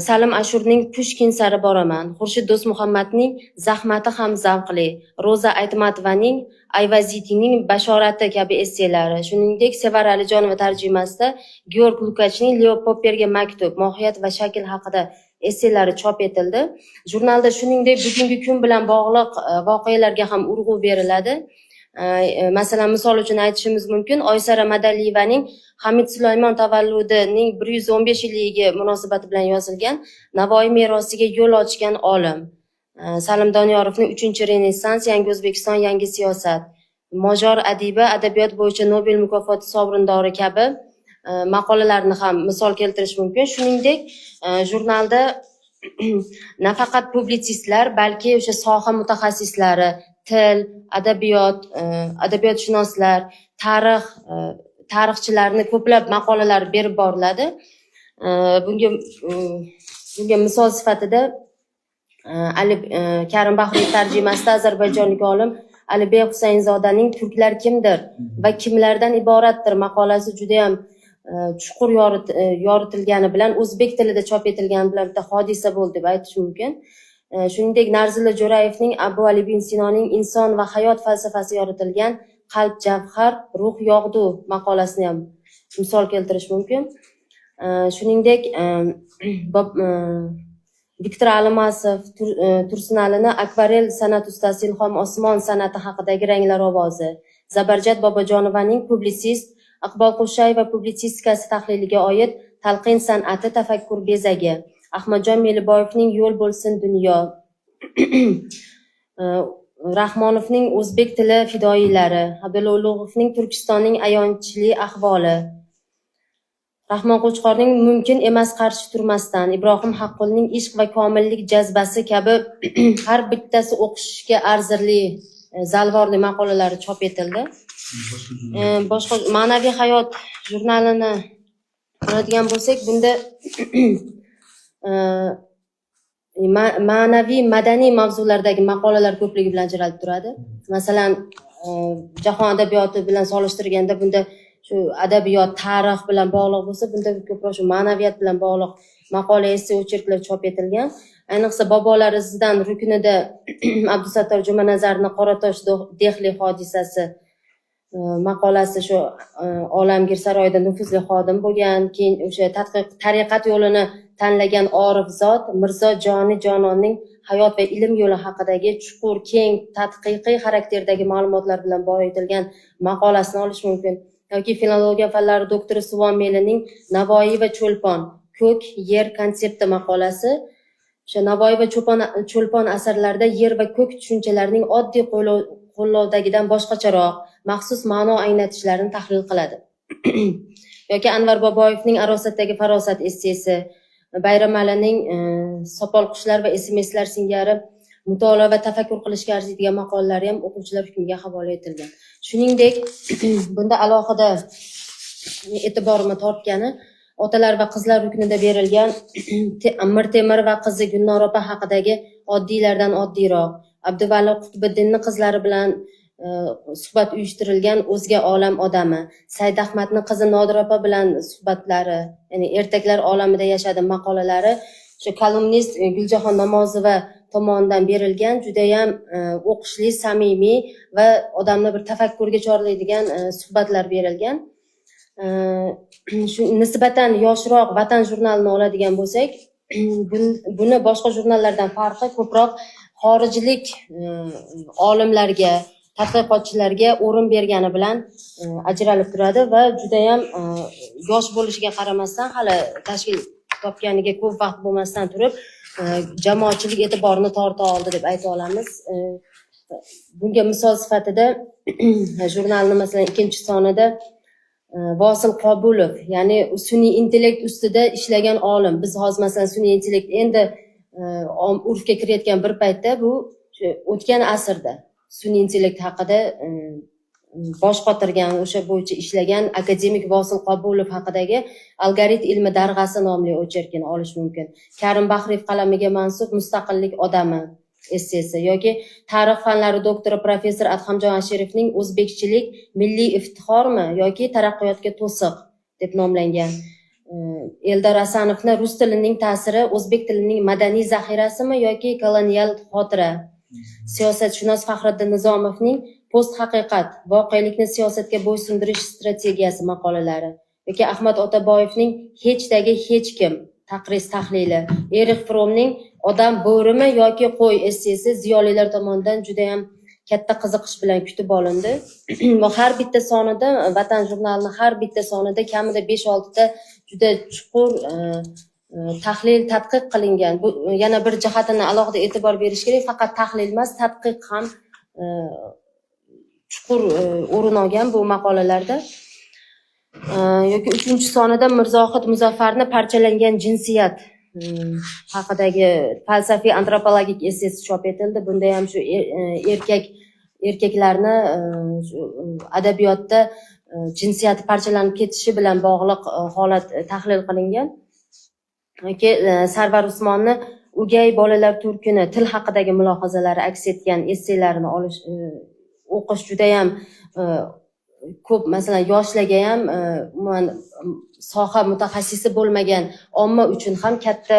Speaker 5: Salim Ashurning Pushkin sari boraman, Xurshid Do'stmuhammadning Zahmati ham zavqli, Roza Aytmatovaning Ayvazitining Bashorati kabi esselari, shuningdek Sevara Alijonova tarjimasida Georg Lukachning Leo Popperga maktub, mohiyat va shakl haqida esselari chop etildi. Jurnalda shuningdek bugungi kun bilan bog'liq voqealarga ham urg'u beriladi. Masalan, misol uchun aytishimiz mumkin, Oysara Madaliyevaning Hamid Sulaymon tavalludining 115 yilligi munosabati bilan yozilgan Navoiy merosiga yo'l ochgan olim, Salim Doniyorovning 3-Renessans, Yangi O'zbekiston, yangi siyosat, Mojor adibi, adabiyot bo'yicha Nobel mukofoti sovrindori kabi maqolalarni ham misol keltirish mumkin. Shuningdek, jurnalda nafaqat publitsistlar, balki o'sha soha mutaxassislari, til, adabiyotshunoslar, tarixchilarni ko'plab maqolalar berib boriladi. Bunga misol sifatida Karim Bahriy tarjimasida ozarbayjonlik olim Alibek Husaynzodaning Turklar kimdir va kimlardan iboratdir maqolasi juda ham chuqur yoritilgani bilan, o'zbek tilida chop etilgani bilan bitta hodisa bo'ldi deb aytish mumkin. Shuningdek, Narzullo Jo'rayevning Abu Ali ibn Sinoning inson va hayot falsafasi yoritilgan Qalb javhar, ruh yog'du maqolasini ham misol keltirish mumkin. Shuningdek, Viktor Almasov Tursunalini akvarel san'at ustasi Ilhom Osmon san'ati haqidagi Ranglar ovozi, Zabarjat Bobojonovaning publitsist Iqbol Qushayeva publitsistikasi tahliliga oid Talqin san'ati tafakkur bezagi, Ahmadjon Meliboyevning Yo'l bo'lsin dunyo, Rahmonovning o'zbek tili fidoyilari, Abdulla Ulug'ovning Turkistonning ayonchli ahvoli, Rahmon Qo'chqorning Mumkin emas qarshi turmasdan, Ibrohim Haqqulning Ishq va komillik jazbasi kabi har bittasi o'qishga arzirli zalvorli maqolalari chop etildi. Boshqa Ma'naviy hayot jurnalini oladigan bo'lsak, bunda ma'naviy madaniy mavzulardagi maqolalar ko'pligi bilan ajralib turadi. Masalan, jahon adabiyoti bilan solishtirganda bunda shu adabiyot, tarix bilan bog'liq bo'lsa, bunda ko'proq shu ma'naviyat bilan bog'liq maqola, esse, ocherklar chop etilgan. Ayniqsa Bobolar izidan ruknida Abdusattor Jumanazarning Qoratosh Dehli hodisasi maqolasi shu Olamgir saroyida nufuzli xodim bo'lgan, keyin o'sha tariqat yo'lini tanlagan orif zot Mirzo Joni Jononning hayot va ilm yo'li haqidagi chuqur, keng, tadqiqiy xarakterdagi ma'lumotlar bilan boyitilgan maqolasini olish mumkin. Yoki filologiya fanlari doktori Suvon Melining Navoiy va Cho'lpon, ko'k, yer konsepti maqolasi. O'sha Navoiy va Cho'lpon asarlarida yer va ko'k tushunchalarining oddiy qo'llovdagidan boshqacharoq, maxsus ma'no anglatishlarini tahlil qiladi. Yoki Anvar Boboyevning Arosatdagi farosat essesi, Bayram Alining Sopol qushlar va SMSlar singari mutolaa va tafakkur qilishga arziydigan maqolalari ham o'quvchilar hukmiga havola etilgan. Shuningdek, bunda alohida e'tiborimni tortgani otalar va qizlar ruknida berilgan Amir Temir va qizi Gulnor opa haqidagi oddiylardan oddiyroq, Abduvali Qutbiddinning qizlari bilan suhbat uyushtirilgan O'zga olam odami, Said Ahmadning qizi Nodir opa bilan suhbatlari, ya'ni ertaklar olamida yashadim maqolalari shu kolumnist Guljahon Namozova tomonidan berilgan juda ham o'qishli, samimiy va odamni bir tafakkurga chorlaydigan suhbatlar berilgan. Shu nisbatan yoshroq Vatan jurnalini oladigan bo'lsak, buni boshqa jurnallardan farqi ko'proq xorijlik olimlarga, tadqiqotchilarga o'rin bergani bilan ajralib turadi va juda ham yosh bo'lishiga qaramasdan, hali tashkil topganiga ko'p vaqt bo'lmasdan turib, jamoatchilik e'tiborini torta oldi deb ayta olamiz. Bunga misol sifatida jurnalning masalan 2-sonida Vosil Qobulov, ya'ni sun'iy intellekt ustida ishlagan olim. Biz hozir masalan sun'iy intellekt endi urfga kirayotgan bir paytda bu o'tgan asrda sun'iy intellekt haqida bosh qotirgan, o'sha bo'yicha ishlagan akademik Vosil Qobulov haqidagi Algoritm ilmi darg'asi nomli ocherkini olish mumkin. Karim Bahriyev qalamiga mansub Mustaqillik odami essesi yoki tarix fanlari doktori professor Adhamjon Ashirevning O'zbekchilik milliy iftixormi yoki taraqqiyotga to'siq deb nomlangan. Eldor Asanovning Rus tilining ta'siri o'zbek tilining madaniy zaxirasimi yoki kolonial xotira. Siyosatshunos Faxriddin Nizomovning Post haqiqat, voqelikni siyosatga bo'ysundirish strategiyasi maqolalari yoki Ahmad Otaboyevning Hechdagi hech kim taqriz tahlili, Erix Fromning Odam bo'rimi yoki qo'y essesi ziyolilar tomonidan juda ham katta qiziqish bilan kutib olindi. Va har bitta sonida, Vatan jurnalining har bitta sonida kamida 5-6 ta juda chuqur tahlil, tadqiq qilingan. Bu yana bir jihatini alohida e'tibor berish kerak, faqat tahlil emas, tadqiq ham chuqur o'rin olgan bu maqolalarda. Yoki 3-sonida Mirzohid Muzaffarni Parchalangan jinsiyat haqidagi falsafiy antropologik essesi chop etildi. Bunda ham shu erkaklarni adabiyotda jinsiyati parchalanib ketishi bilan bog'liq holat tahlil qilingan. Yoki Sarvar Usmonni O'gay bolalar turkuni til haqidagi mulohazalari aks etgan esselarini o'qish juda ham ko'p, masalan yoshlarga ham umuman soha mutaxassisi bo'lmagan omma uchun ham katta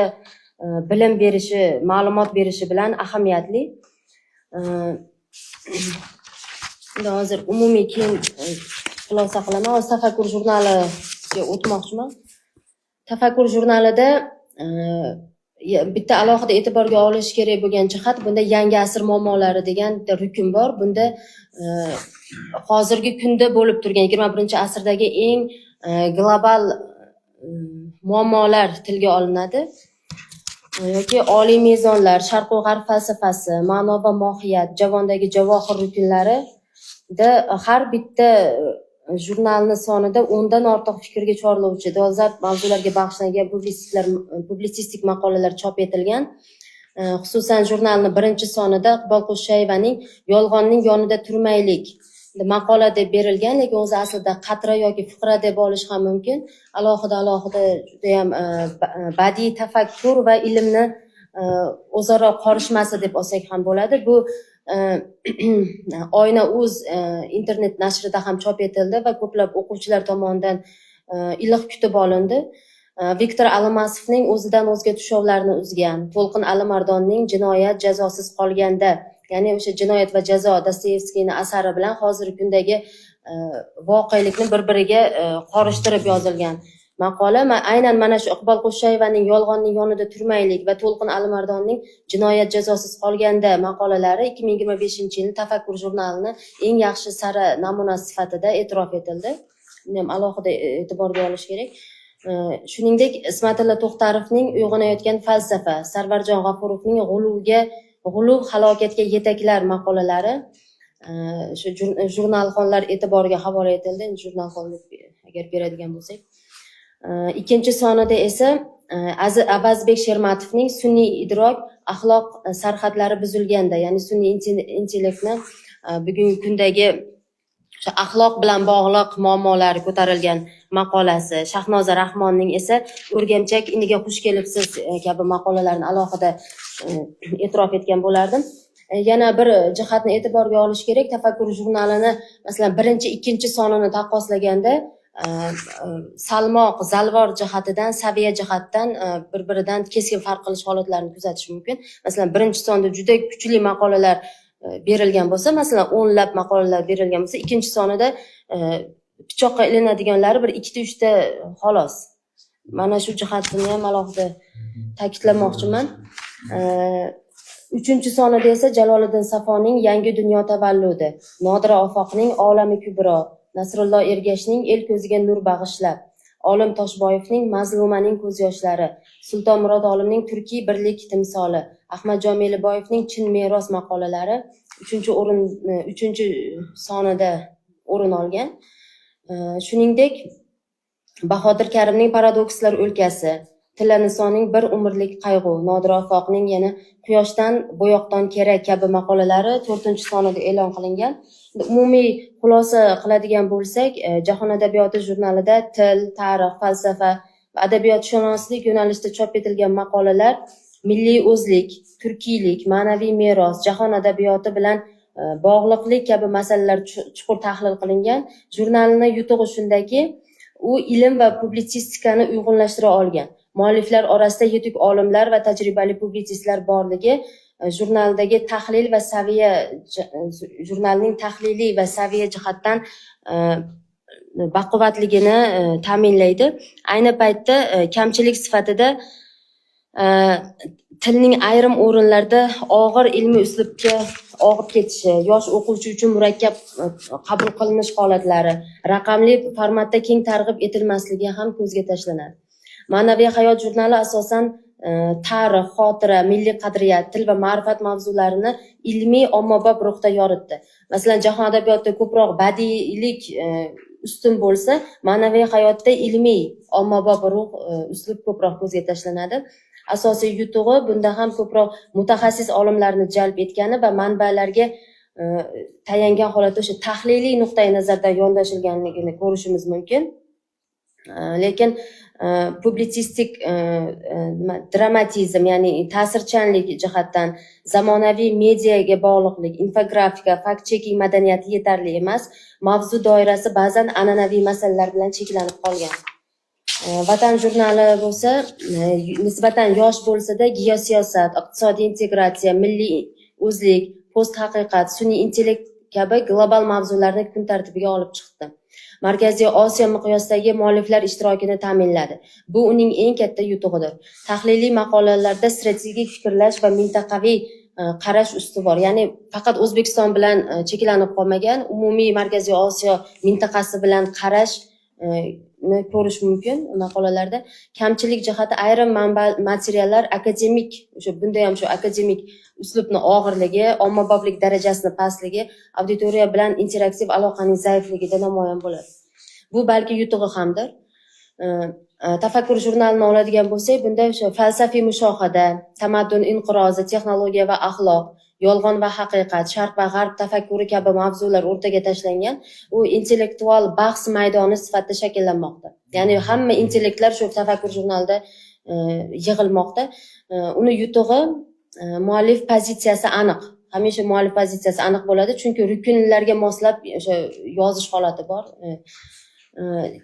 Speaker 5: bilim berishi, ma'lumot berishi bilan ahamiyatli. Endi hozir umumiy keyin xulosa qilaman. Hozir Tafakkur jurnaliga o'tmoqchiman. Tafakkur jurnalida bitta alohida e'tiborga olish kerak bo'lgan jihat, bunda yangi asr muammolari degan bitta rukun bor. Bunda hozirgi kunda bo'lib turgan 21-asrdagi eng global muammolar tilga olinadi. Yoki oliy mezonlar, sharq va g'arb falsafasi, ma'no va mohiyat, javondagi javohir rukunlari har bitta jurnalni sonida 10 dan ortiq fikrga chorlovchi dolzarb mavzularga bag'ishlangan publitsistik maqolalar chop etilgan. Xususan jurnalni birinchi sonida Iqbol Qo'shshayevaning Yolg'onning yonida turmaylik maqola deb berilgan, lekin o'zi aslida qatra yoki fiqra deb olish ham mumkin. Alohida juda ham badiiy tafakkur va ilmni o'zaro qorishmasi deb olsak ham bo'ladi. Bu Oyna.uz internet nashrida ham chop etildi va ko'plab o'quvchilar tomonidan iliq kutib olindi. Viktor Almasovning o'zidan o'zga tushovlarni uzgan, To'lqin Alimardonning Jinoyat jazosiz qolganda, ya'ni o'sha Jinoyat va jazo Dostoyevskiyning asari bilan hozirgi kundagi voqelikni bir-biriga qorishtirib yozilgan maqola. Aynan mana shu Iqbol Qo'shshayevaning Yolg'onning yonida turmaylik va To'lqin Alimardonning Jinoyat jazosiz qolganda maqolalari 2025-yilning Tafakkur jurnalining eng yaxshi sara namunasi sifatida e'tirof etildi. Buni ham alohida e'tiborga olish kerak. Shuningdek, Ismatilla To'xtarovning Uyg'onayotgan falsafa, Sarvarjon G'afurovning G'uluv halokatga yetaklar maqolalari shu jurnalxonlar e'tiboriga havola etildi. Jurnalxonni agar beradigan bo'lsak. Ikkinchi sonida esa Avazbek Shermatovning Sun'iy idrok axloq sarhadlari buzilganda, ya'ni sun'iy intellektni bugungi kundagi axloq bilan bog'liq muammolar ko'tarilgan maqolasi. Shahnoza Rahmonning esa O'rgamchak iniga xush kelibsiz kabi maqolalarni alohida e'tirof etgan bo'lardim. Yana bir jihatni e'tiborga olish kerak. Tafakkur jurnalini masalan 1-2 sonini taqqoslaganda salmoq, zalvor jihatidan, saviya jihatdan bir-biridan keskin farq qilish holatlarini kuzatish mumkin. Masalan, birinchi sonda juda kuchli maqolalar berilgan bo'lsa, masalan 10 lab maqolalar berilgan bo'lsa, ikkinchi sonida pichoqqa ilinadiganlari bir 2-3 ta xolos. Mana shu jihatni ham alohida ta'kidlamoqchiman. Uchinchi sonida esa Jaloliddin Safoning Yangi dunyo tavalludi, Nodira Ofoqning Olami kubro, Nasrullo Ergashning El ko'ziga nur bag'ishlab, Olim Toshboyevning Mazlumaning ko'z yoshlari, Sultonmurod olimning Turkiy birlik timsoli, Ahmadjon Meliboyevning Chin meros maqolalari 3 sonida o'rin olgan. Shuningdek, Bahodir Karimning Paradokslar o'lkasi, Tilla Nisoning Bir umrlik qayg'u, Nodira Ofoqning yana Quyoshdan bo'yoqdan kerak kabi maqolalari 4-sonida e'lon qilingan. Umumiy xulosa qiladigan bo'lsak, Jahon adabiyoti jurnalida til, tarix, falsafa va adabiyotshunoslik yo'nalishida chop etilgan maqolalar milliy o'zlik, turkiylik, ma'naviy meros, jahon adabiyoti bilan bog'liqlik kabi masalalar chuqur tahlil qilingan. Jurnalning yutug'i shundaki, u ilm va publitsistikani uyg'unlashtira olgan. Mualliflar orasida yetuk olimlar va tajribali publitsistlar borligi jurnaldagi tahlil va saviya jurnalning tahliliy va saviya jihatdan baquvvatligini ta'minlaydi. Ayni paytda kamchilik sifatida tilning ayrim o'rinlarda og'ir ilmiy uslubga og'ib ketishi, yosh o'quvchi uchun murakkab qabul qilinish holatlari, raqamli formatda keng targ'ib etilmasligi ham ko'zga tashlanadi. Ma'naviy hayot jurnali asosan tarix, xotira, milliy qadriyat, til va ma'rifat mavzularini ilmiy ommabop ruhda yoritdi. Masalan, jahon adabiyotida ko'proq badiiylik ustun bo'lsa, ma'naviy hayotda ilmiy ommabop ruh uslub ko'proq ko'zga tashlanadi. Asosiy yutug'i bunda ham ko'proq mutaxassis olimlarni jalb etgani va manbalarga tayangan holatda o'sha tahliliy nuqtai nazardan yondashilganligini ko'rishimiz mumkin. Lekin publitsistik dramatizm, ya'ni ta'sirchanlik jihatdan zamonaviy mediaga bog'liqlik, infografika, fact-checking madaniyati yetarli emas. Mavzu doirasi ba'zan an'anaviy masalalar bilan cheklanib qolgan. Vatan jurnali bo'lsa, nisbatan yosh bo'lsa-da, geosiyosat, iqtisodiy integratsiya, milliy o'zlik, post haqiqat, sun'iy intellekt kabi global mavzularni kun tartibiga olib chiqdi. Markaziy Osiyo miqyosidagi mualliflar ishtirokini ta'minladi. Bu uning eng katta yutug'idir. Tahliliy maqolalarda strategik fikrlash va mintaqaviy qarash ustuvor. Ya'ni faqat O'zbekiston bilan cheklanib qolmagan, umumiy Markaziy Osiyo mintaqasi bilan qarash ko'rish mumkin maqolalarda. Kamchilik jihati ayrim manba materiallar akademik, bunda ham shu akademik uslubni og'irligi, ommaboplik darajasini pastligi, auditoriya bilan interaktiv aloqaning zaifligida namoyon bo'ladi. Bu balki yutug'i hamdir. Tafakkur jurnalini oladigan bo'lsak, bunda o'sha falsafiy mushohada, tamaddun inqirozi, texnologiya va axloq, yolg'on va haqiqat, sharq va g'arb tafakkuri kabi mavzular o'rtaga tashlangan. U intellektual bahs maydoni sifatida shakllanmoqda. Ya'ni hamma intellektlar shu tafakkur jurnalida yig'ilmoqda. Uni yutug'i muallif pozitsiyasi aniq. Hamisha muallif pozitsiyasi aniq bo'ladi, chunki rukunlarga moslab o'sha yozish holati bor.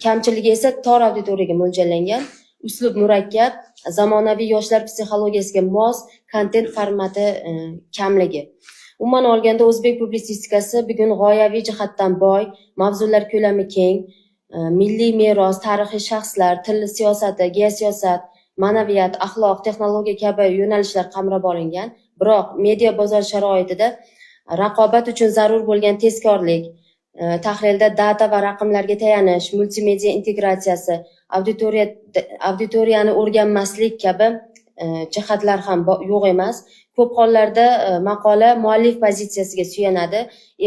Speaker 5: Kamchiligi esa tor auditoriyaga mo'ljallangan, uslub murakkab, zamonaviy yoshlar psixologiyasiga mos kontent formati kamligi. Umuman olganda o'zbek publitsistikasi bugun g'oyaviy jihatdan boy, mavzular ko'lami keng, milliy meros, tarixiy shaxslar, til siyosati, geosiyosat, ma'naviyat, axloq, texnologiya kabi yo'nalishlar qamrab olingan. Biroq media bozor sharoitida raqobat uchun zarur bo'lgan tezkorlik, tahlilda data va raqamlarga tayanish, multimedia integratsiyasi, auditoriyani o'rganmaslik kabi jihatlar ham yo'q emas. Ko'p hollarda maqola muallif pozitsiyasiga suyanadi,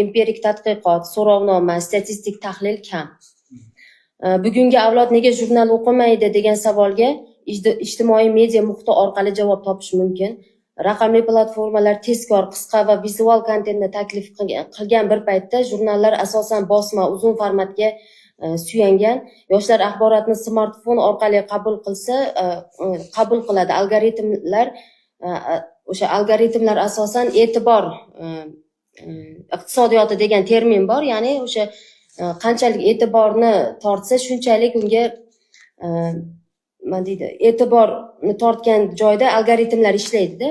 Speaker 5: empirik tadqiqot, so'rovnoma, statistik tahlil kam. Bugungi avlod nega jurnal o'qimaydi degan savolga ijtimoiy media muhiti orqali javob topish mumkin. Raqamli platformalar tezkor, qisqa va vizual kontentni taklif qilgan bir paytda jurnallar asosan bosma, uzun formatga suyangan. Yoshlar axborotni smartfon orqali qabul qiladi. O'sha algoritmlar asosan e'tibor iqtisodiyoti degan termin bor, ya'ni o'sha qanchalik e'tiborni tortsa, shunchalik unga e'tiborni tortgan joyda algoritmlar ishlaydi-da.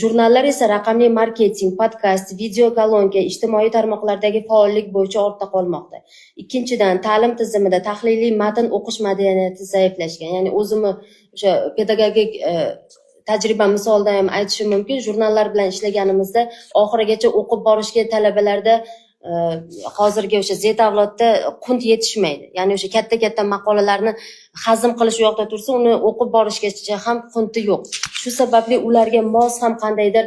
Speaker 5: Jurnallar esa raqamli marketing, podkast, video kolonka, ijtimoiy tarmoqlardagi faollik bo'yicha ortda qolmoqda. Ikkinchidan, ta'lim tizimida tahliliy matn o'qish madaniyati zaiflashgan. Ya'ni o'zimni o'sha pedagogik tajriba misolida ham aytishim mumkin. Jurnallar bilan ishlaganimizda oxirigacha o'qib borishga talabalarda hozirgi o'sha Z avlodda qunt yetishmaydi. Ya'ni o'sha katta maqolalarni hazm qilish u yoqda tursa, uni o'qib borishgacha ham qunti yo'q. Shu sababli ularga mos ham qandaydir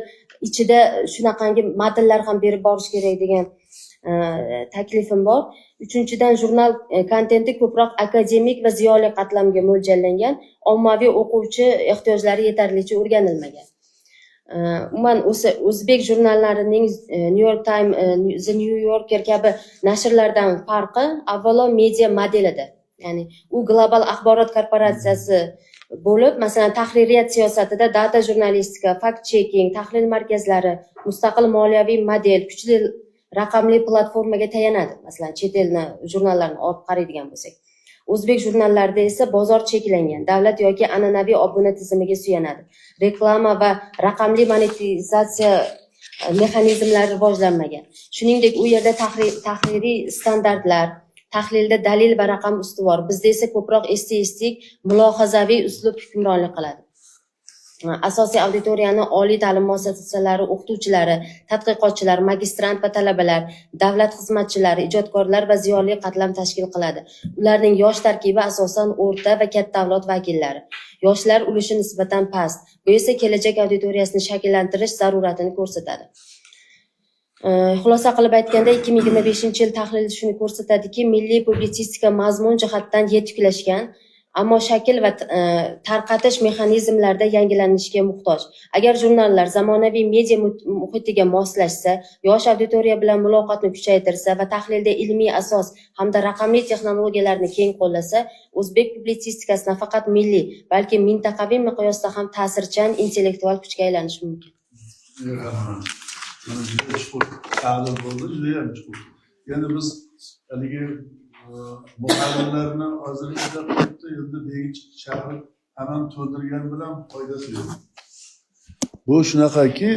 Speaker 5: ichida shunaqangi matnlar ham berib borish kerak degan taklifim bor. Uchinchidan, jurnal kontenti ko'proq akademik va ziyoli qatlamga mo'ljallangan, ommaviy o'quvchi ehtiyojlari yetarlicha o'rganilmagan. Umuman o'zbek jurnallarining New York Times, The New Yorker kabi nashrlardan farqi avvalo media modelida. Ya'ni u global axborot korporatsiyasi bo'lib, masalan, tahririyat siyosatida data jurnalistika, fact checking, tahlil markazlari, mustaqil moliyaviy model, kuchli raqamli platformaga tayanadi. Masalan, chet elni jurnallarni olib qaraydigan bo'lsak. O'zbek jurnallarida esa bozor cheklangan, davlat yoki an'anaviy obuna tizimiga suyanadi. Reklama va raqamli monetizatsiya mexanizmlari rivojlanmagan. Shuningdek, u yerda tahririy standartlar, tahlilda dalil va raqam ustuvor. Bizda esa ko'proq estetik, mulohazaviy uslub hukmronlik qiladi. Asosiy auditoriyani oliy ta'lim muassasalari o'qituvchilari, tadqiqotchilar, magistrant va talabalar, davlat xizmatchilari, ijodkorlar va ziyoli qatlam tashkil qiladi. Ularning yosh tarkibi asosan o'rta va katta avlod vakillari. Yoshlar ulushi nisbatan past. Bu esa kelajak auditoriyasini shakllantirish zaruratini ko'rsatadi. Xulosa qilib aytganda, 2025-yil tahlili shuni ko'rsatadiki, milliy publitsistika mazmun jihatdan yetuklashgan, ammo shakl va tarqatish mexanizmlarida yangilanishga muhtoj. Agar jurnallar zamonaviy media muhitiga moslashsa, yosh auditoriya bilan muloqotni kuchaytirsa va tahlilda ilmiy asos hamda raqamli texnologiyalarni keng qo'llasa, o'zbek publitsistikasi nafaqat milliy, balki mintaqaviy miqyosda ham ta'sirchan intellektual kuchga aylanishi mumkin.
Speaker 1: Mana juda chuqur ta'lim bo'ldi, juda ham chuqur. Endi biz haligi muallimlarni hozirgida qo'yibdi, endi begi chaqirib hamon to'ldirgan bilan foydasi yo'q. Bu shunaqaki,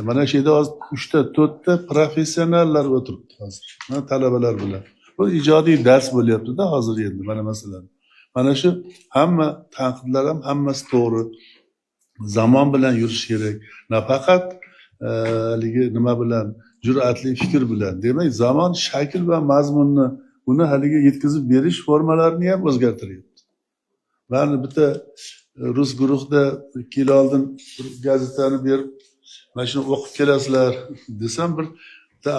Speaker 1: mana shu yerda hozir 3-4ta professionallar o'tiribdi hozir. Mana talabalar bilan. Bu ijodiy dars bo'lyapti-da hozir endi mana masalan. Mana shu hamma tanqidlar ham hammasi to'g'ri. Zamon bilan yurish kerak. Nafaqat haligi nima bilan, jur'atli fikr bilan. Demak, zamon shakl va mazmunni uni haligi yetkazib berish formalarini ham o'zgartiryapti. Mana bitta rus guruhda 2 yil oldin bir gazetani berib, mana shuni o'qib kelasizlar desam, bir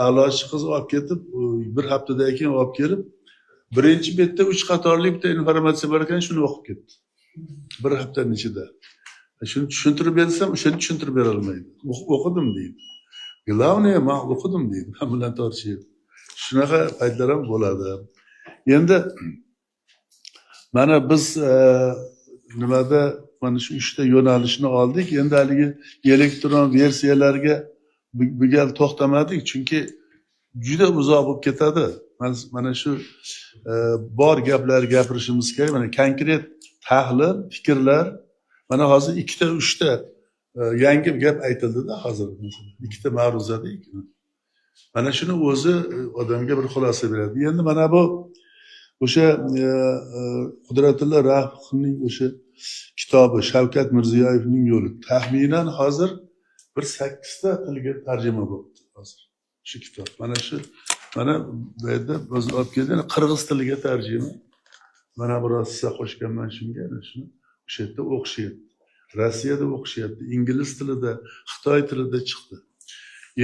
Speaker 1: a'lochi qiz olib ketib, bir haftadan keyin olib kelib, birinchi betda 3 qatorli bitta informatsiya bor ekan, shuni o'qib ketdi. Bir haftaning ichida. Shuni tushuntirib bersam, o'shani tushuntirib bera olmaydi. O'qidim deydi. Главное, men o'qidim deydi. Men bilan tortishyapti. Shunaqa paytlar ham bo'ladi. Endi mana biz nimada mana shu 3 ta yo'nalishni oldik. Endi haligi elektron versiyalarga bu gal to'xtamadik, chunki juda uzoq bo'lib ketadi. Mana shu bor gaplar gapirishimiz kerak. Mana konkret tahlil, fikrlar. Mana hozir 2-3 ta yangi gap aytildi-da hozir. 2 ta ma'ruzada ekan. Mana shuni o'zi odamga bir xulosa beradi. Endi mana bu o'sha Qudratulla Rafiqning o'sha kitobi, Shavkat Mirziyoyevning yo'li taxminan hozir bir 8 ta tilga tarjima bo'ldi hozir. Shu kitob. Mana bu yerda biz olib kelgan qirg'iz tiliga tarjima. Mana biroz hissa qo'shganman shunga, shuni o'sha yerda o'qishyapti. Rossiyada o'qishyapti, ingliz tilida, xitoy tilida chiqdi.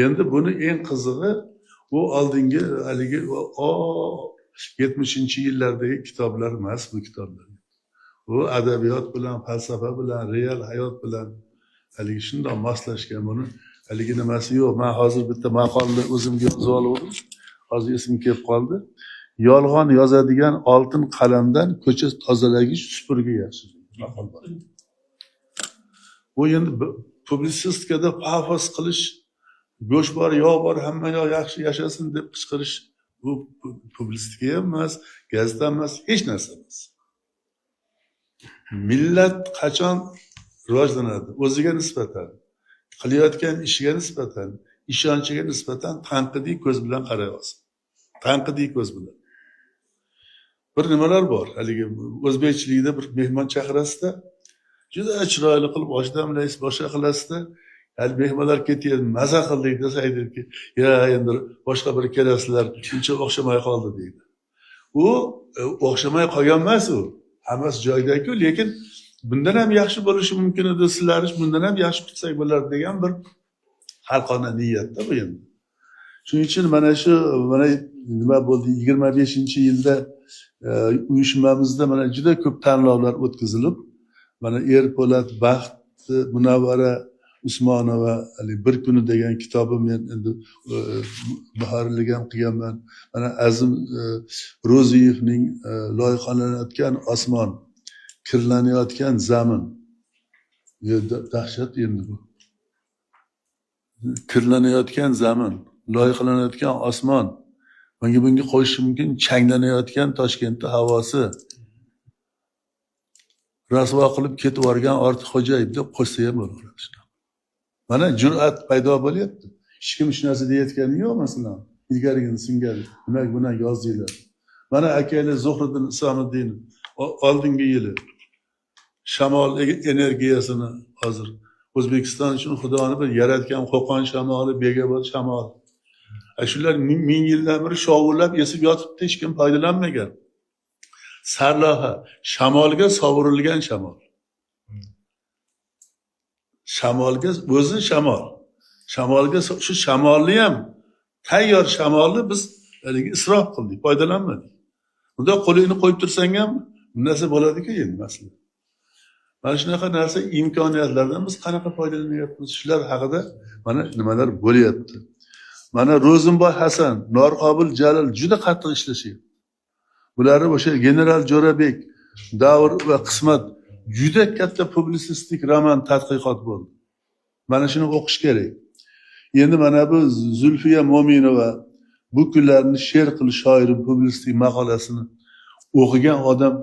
Speaker 1: Endi buni eng qizig'i u oldingi haligi 70-yillardagi kitoblar emas bu kitoblar. U adabiyot bilan, falsafa bilan, real hayot bilan haligi shunday moslashgan. Buni haligi nimasi yo'q. Men hozir bitta maqolani o'zimga yozib oldim. Hozir esim kelib qoldi. Yolg'on yozadigan oltin qalamdan ko'cha tozalagich supurgi yaxshi. Maqol bor. Bu endi publisistikada pafos qilish, go'sht bor, yog' bor, hamma yoq yaxshi yashasin deb qichqirish bu publistika emas, gazeta emas, hech narsa emas. Millat qachon rivojlanadi? O'ziga nisbatan, qilayotgan ishiga nisbatan, ishonchiga nisbatan tanqidiy ko'z bilan qaray olsin. Tanqidiy ko'z bilan. Bir nimalar bor. Haligi o'zbekchilikda bir mehmon chaqirasizda, juda chiroyli qilib osh damlaysiz, boshqa qilasizda, hali mehmonlar ketyapti, maza qildik desa aytadiki, "Ya, endi boshqa bir kelasizlar, uncha o'xshamay qoldi" deydi. U o'xshamay qolgan emas u. Hammasi joyida-ku, lekin bundan ham yaxshi bo'lishi mumkin edi, sizlar bundan ham yaxshi qilsak bo'lardi degan bir xalqona niyatda bu endi. Shuning uchun mana nima bo'ldi 25-yilda uyushmamizda mana juda ko'p tanlovlar o'tkazilib, mana Erpo'lat, Baxt, Munavvara Usmonova bir kuni degan kitobim men endi muharrirlik ham qilganman. Mana Azim Ro'ziyevning loyihalanayotgan osmon, kirlanayotgan zamin. Dahshat endi bu. Kirlanayotgan zamin, loyihalanayotgan osmon. Bunga qo'shish mumkin changlanayotgan Toshkentda havosi. Rasvo qilib ketib yuborgan Ortiqxo'jayev deb qo'shsa ham bo'laveradi. Mana jur'at paydo bo'lyapti. Hech kim shu narsa deyotgani yo'q masalan. Ilgarigini singari. Demak, buni yozdinglar. Mana akaylar Zuhriddin Isomiddin oldingi yili shamol energiyasini hozir O'zbekiston uchun Xudoni bir yaratgan Qo'qon shamoli, Begobod shamoli. Shular ming yildan beri shovullab esib yotibdi, hech kim foydalanmagan. Sarloha, shamolga sovurilgan shamol. Shamolga o'zi shamol. Shamolga shu shamolni ham tayyor shamolni biz isrof qildik, foydalanmadik. Bunda qo'lingni qo'yib tursang ham bu narsa bo'ladi-ku endi aslida. Mana shunaqa narsa imkoniyatlardan biz qanaqa foydalanyapmiz? Shular haqida mana nimalar bo'lyapti. Mana Ro'zimboy Hasan, Norqobil Jalil juda qattiq ishlashyapti. Bular o'sha general Jo'rabek, Davr va Qismat juda katta publisistik roman tadqiqot bo'ldi. Mana shuni o'qish kerak. Endi mana bu Zulfiya Mo'minova, bu kunlarni she'r qilish shoirim publistik maqolasini o'qigan odam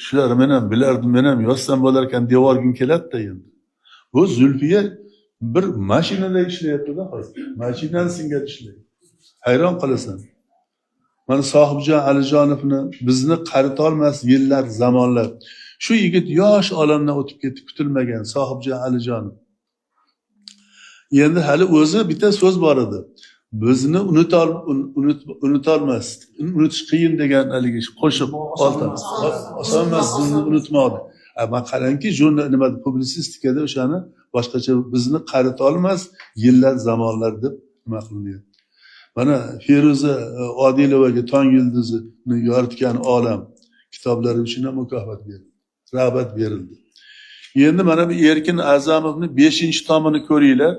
Speaker 1: shular men ham bilardim, men ham yozsam bo'lar ekan devorgim keladi-da endi. Bu Zulfiya bir mashinada ishlayapti-da hozir. Mashinani singari ishlaydi. Hayron qolasan. Mana Sohibjon Alijonovni bizni qaritolmas yillar, zamonlar. Shu yigit yosh olamdan o'tib ketdi, kutilmagan Sohibjon Alijonov. Endi hali o'zi bitta so'z bor edi. Bizni unutolmas, unutish qiyin degan haligi qo'shib oltamiz. Oson emas bizni unutmoqdi. Ama qarangki, nima publisistikada o'shani boshqacha bizni qaritolmas yillar, zamonlar deb nima qilinyapti. Mana Feruza Odilovaga Tong yulduzini yoritgan olam kitoblari uchun ham mukofot berildi. Rag'bat berildi. Endi mana bu Erkin A'zamovni 5-tomini ko'ringlar.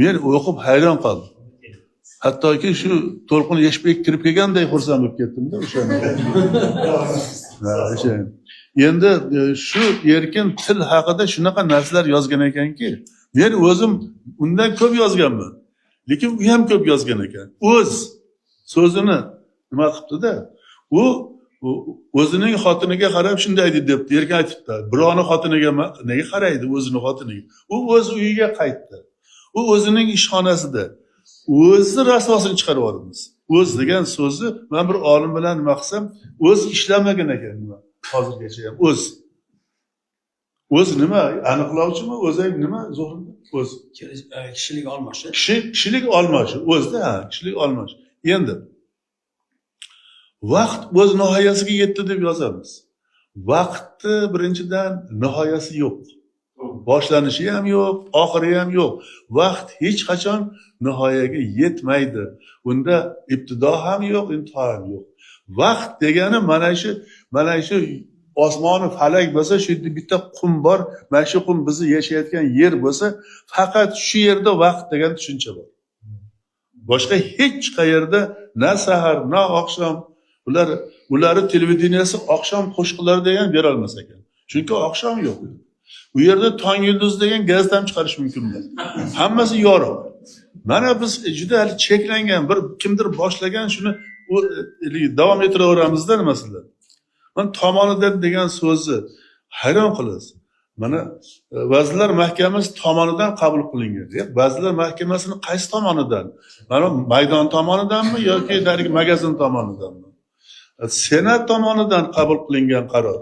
Speaker 1: Men o'qib hayron qoldim. Hattoki shu To'lqin Eshbek kirib kelganday xursand bo'lib ketdim-da o'shani. O'sha. Endi shu Erkin til haqida shunaqa narsalar yozgan ekanki, men o'zim undan ko'p yozganman. Lekin u ham ko'p yozgan ekan. O'z so'zini nima qilibdi-da? U o'zining xotiniga qarab shunday debdi, Erkin aytibdi. Birovning xotiniga nega qaraydi o'zining xotiniga? U o'z uyiga qaytdi. U o'zining ishxonasida o'zi rasvosini chiqarib yuboramiz. O'z degan so'zni men bir olim bilan nima qilsam, o'z ishlamagan ekan nima? Hozirgacha ham o'z. O'z nima? Aniqlovchimi? O'zi nima? Zo'rmi? O'z.
Speaker 4: Kishilik olmoshi.
Speaker 1: Kishilik olmoshi. O'zda kishilik olmoshi. Endi vaqt o'z nihoyasiga yetdi deb yozamiz. Vaqtni birinchidan nihoyasi yo'q. Boshlanishi ham yo'q, oxiri ham yo'q. Vaqt hech qachon nihoyaga yetmaydi. Unda ibtido ham yo'q, intiho ham yo'q. Vaqt degani mana shu osmoni falak bo'lsa, shu yerda bitta qum bor, mana shu qum bizni yashayotgan yer bo'lsa, faqat shu yerda vaqt degan tushuncha bor. Boshqa hech qayerda na sahar, na oqshom ularni televideniyasi oqshom qo'shiqlari degan bera olmas ekan. Chunki oqshom yo'q. Bu yerda Tong yulduz degan gazeta ham chiqarish mumkin emas. Hammasi yorug'. Mana biz juda hali cheklangan bir kimdir boshlagan shuni davom ettiraveramizda nimasida. Men tomonidan degan so'zni hayron qilasiz. Mana Vazirlar Mahkamasi tomonidan qabul qilingan. Vazirlar Mahkamasining qaysi tomonidan? Mana maydon tomonidanmi yoki dargi magazin tomonidanmi? Senat tomonidan qabul qilingan qaror.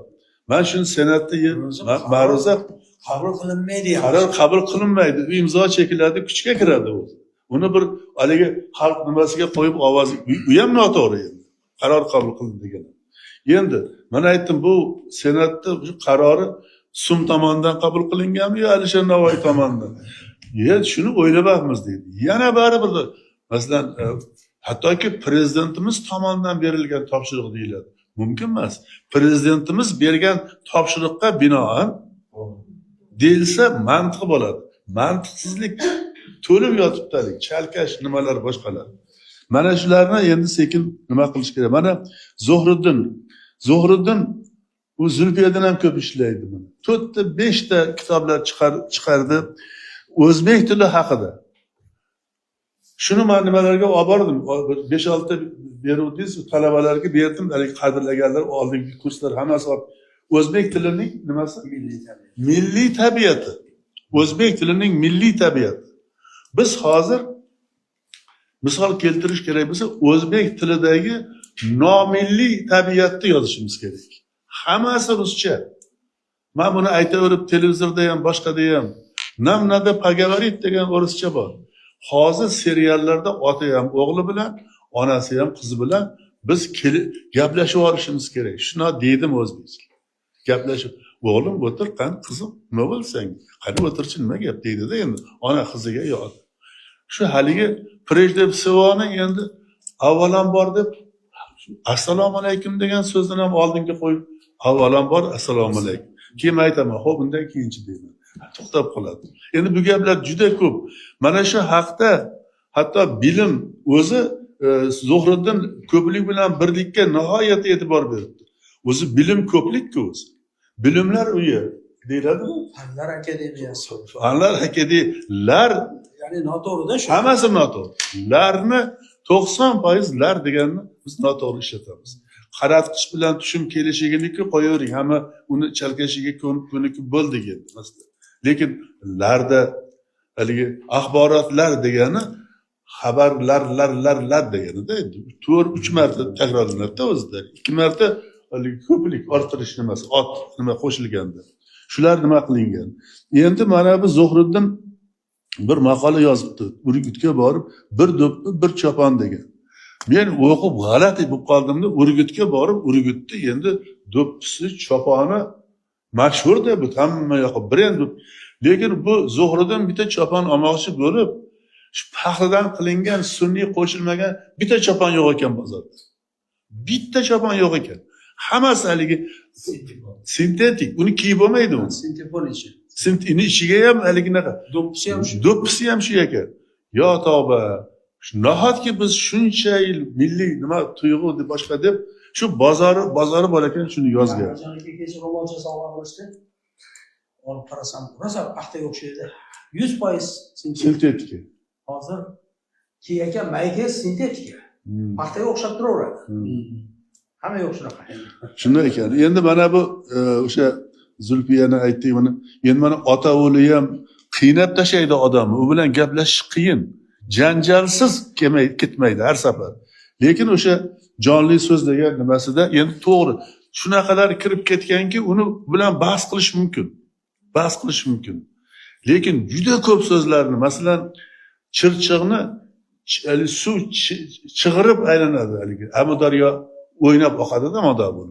Speaker 1: Men shuni senatda ma'ruza
Speaker 4: Qabul qilinmaydi.
Speaker 1: Qaror qabul qilinmaydi. U imzo chekiladi, kuchga kiradi u. Uni bir haligi xalq nimasiga qo'yib ovoz, u ham noto'g'ri endi. Qaror qabul qilindi degan. Endi men aytdim, bu senatda shu qarori Sum tomonidan qabul qilinganmi yo Alisher Navoiy tomonidan? Shuni o'ylabamiz deydi. Yana baribir masalan hattoki prezidentimiz tomonidan berilgan topshiriq deyiladi. Mumkin emas. Prezidentimiz bergan topshiriqqa binoan deyilsa mantiq bo'ladi. Mantiqsizlik to'lib yotibdi, chalkash nimalar boshqalar. Mana shularni endi sekin nima qilish kerak. Mana Zohriddin u Zulfiyadan ham ko'p ishlaydi buni. 4-5 ta kitoblar chiqardi o'zbek tili haqida. Shuni men nimalarga olib bordim? 5-6 ta beruvdingiz, talabalarga berdim, qadrlaganlar, oldingi kurslar hammasi o'zbek tilining nimasi? Milliy tabiati. O'zbek tilining milliy tabiati. Biz hozir misol keltirish kerak bo'lsa, o'zbek tilidagi nomilliy tabiatni yozishimiz kerak. Hammasi ruscha. Men buni aytaverib televizorda ham, boshqada ham namnada pagavarit degan o'rischa bor. Hozir seriallarda ota ham o'g'li bilan, onasi ham qizi bilan biz gaplashib olishimiz kerak. Shuna deydim o'zbekcha. Gaplashib, o'g'lim o'tir, qani qizim, nima bo'lsang, qani o'tirchi nima gap deydi-da endi ona qiziga yo'q. Shu haligi prejde всего-ni endi avvalambor deb assalomu alaykum degan so'zni ham oldinga qo'yib, avvalambor assalomu alaykum. Keyin aytaman, xo'p, undan keyinchi deyman. To'xtab qoladi. Endi bu gaplar juda ko'p. Mana shu haqda hatto bilim o'zi Zohriddin ko'plik bilan birlikka nihoyat e'tibor berdi. O'zi bilim ko'plik-ku o'zi. Bilimlar uyi deyiladi.
Speaker 4: Fanlar akademiyasi.
Speaker 1: Fanlar akademiyalar
Speaker 4: ya'ni noto'g'ri-da shu.
Speaker 1: hammasi noto'g'ri. Larni %90 lar deganni biz noto'g'ri ishlatamiz. Qaratqich bilan tushum kelishigini-ku qo'yavering, hamma uni chalkashiga ko'nikib bo'ldik endi masalan. Lekin larda haligi axborotlar degani xabarlar deganida 4-3 marta takrorlanadi o'zida. 2 marta haligi ko'plik orttirish nimasi, ot nima qo'shilganda. Shular nima qilingan? Endi mana bu Zuhriddin bir maqola yozibdi. Urgutga borib bir do'ppi bir chopon degan. Men o'qib g'alati bo'lib qoldimda, Urgutga borib, Urgutda endi do'ppisi, choponi mashhur-da bu hamma yoqqa brend. Lekin bu Zuhriddin bitta chopon olmoqchi bo'lib, shu paxtadan qilingan sun'iy qo'shilmagan bitta chopon yo'q ekan bozorda. Bitta chopon yo'q ekan. Hammasi haligi sintetik. Uni kiyib bo'lmaydi u.
Speaker 4: Sintefon ichi.
Speaker 1: Sintini ichiga ham haliginaqa
Speaker 4: Do'ppisi ham shu.
Speaker 1: do'ppisi ham shu ekan. Yo tavba. Nahotki biz shuncha yil milliy nima tuyg'u deb boshqa deb shu bozori bor ekan shuni yozgan.
Speaker 4: Joniki kecha ro'molcha sovg'a qilishdi. Olib qarasam, rosa paxtaga o'xshaydi. 100%
Speaker 1: Sintetika.
Speaker 4: Hozir kiygan mayga sintetika. Paxtaga o'xshab turaveradi. Hamma yo'q shunaqa.
Speaker 1: Shunday ekan. Endi mana bu o'sha Zulfiyani aytdik mana. Endi mana ota o'g'li ham qiynab tashlaydi odamni. U bilan gaplashish qiyin. Janjalsiz ketmaydi har safar. Lekin o'sha jonli so'z degan nimasida endi to'g'ri shunaqalar kirib ketganki, uni bilan bahs qilish mumkin. Bahs qilish mumkin. Lekin juda ko'p so'zlarni, masalan, chirchiqni suv chig'irib aylanadi haligi. Amudaryo o'ynab oqadi-da moda bu.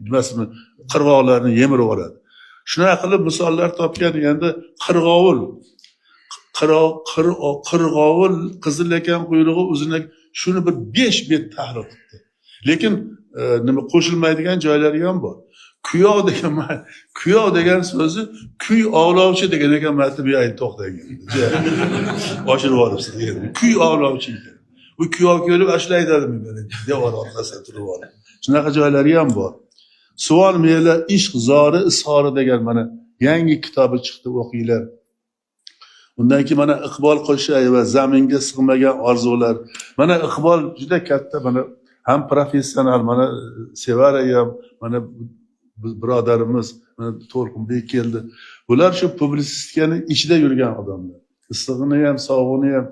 Speaker 1: Nimasini qirg'oqlarni yemirib oladi. Shunaqa qilib misollar topgan endi qirg'ovul qizil ekan quyrug'i uzun ekan, shuni bir 5 bet tahlil qildi. Lekin nima qo'shilmaydigan joylari ham bor. Kuyov degan so'zi kuy ovlovchi degan ekan, matni aytib to'xtagan. Oshirib olibsiz endi. Kuy ovlovchi ekan. Bu kuyov kelib ashula aytadimi mana devor orqasida turib olib. Shunaqa joylari ham bor. Savol mela ishq zori ishori degan mana yangi kitobi chiqdi, o'qinglar. Undan keyin mana Iqbol Qo'shay va zaminga sig'magan orzular. Mana Iqbol juda katta, mana ham professional, mana Sevara ham, mana birodarimiz, mana To'lqinbek keldi. Bular shu publisistikani ichida yurgan odamlar. Issig'ini ham, sog'ini ham.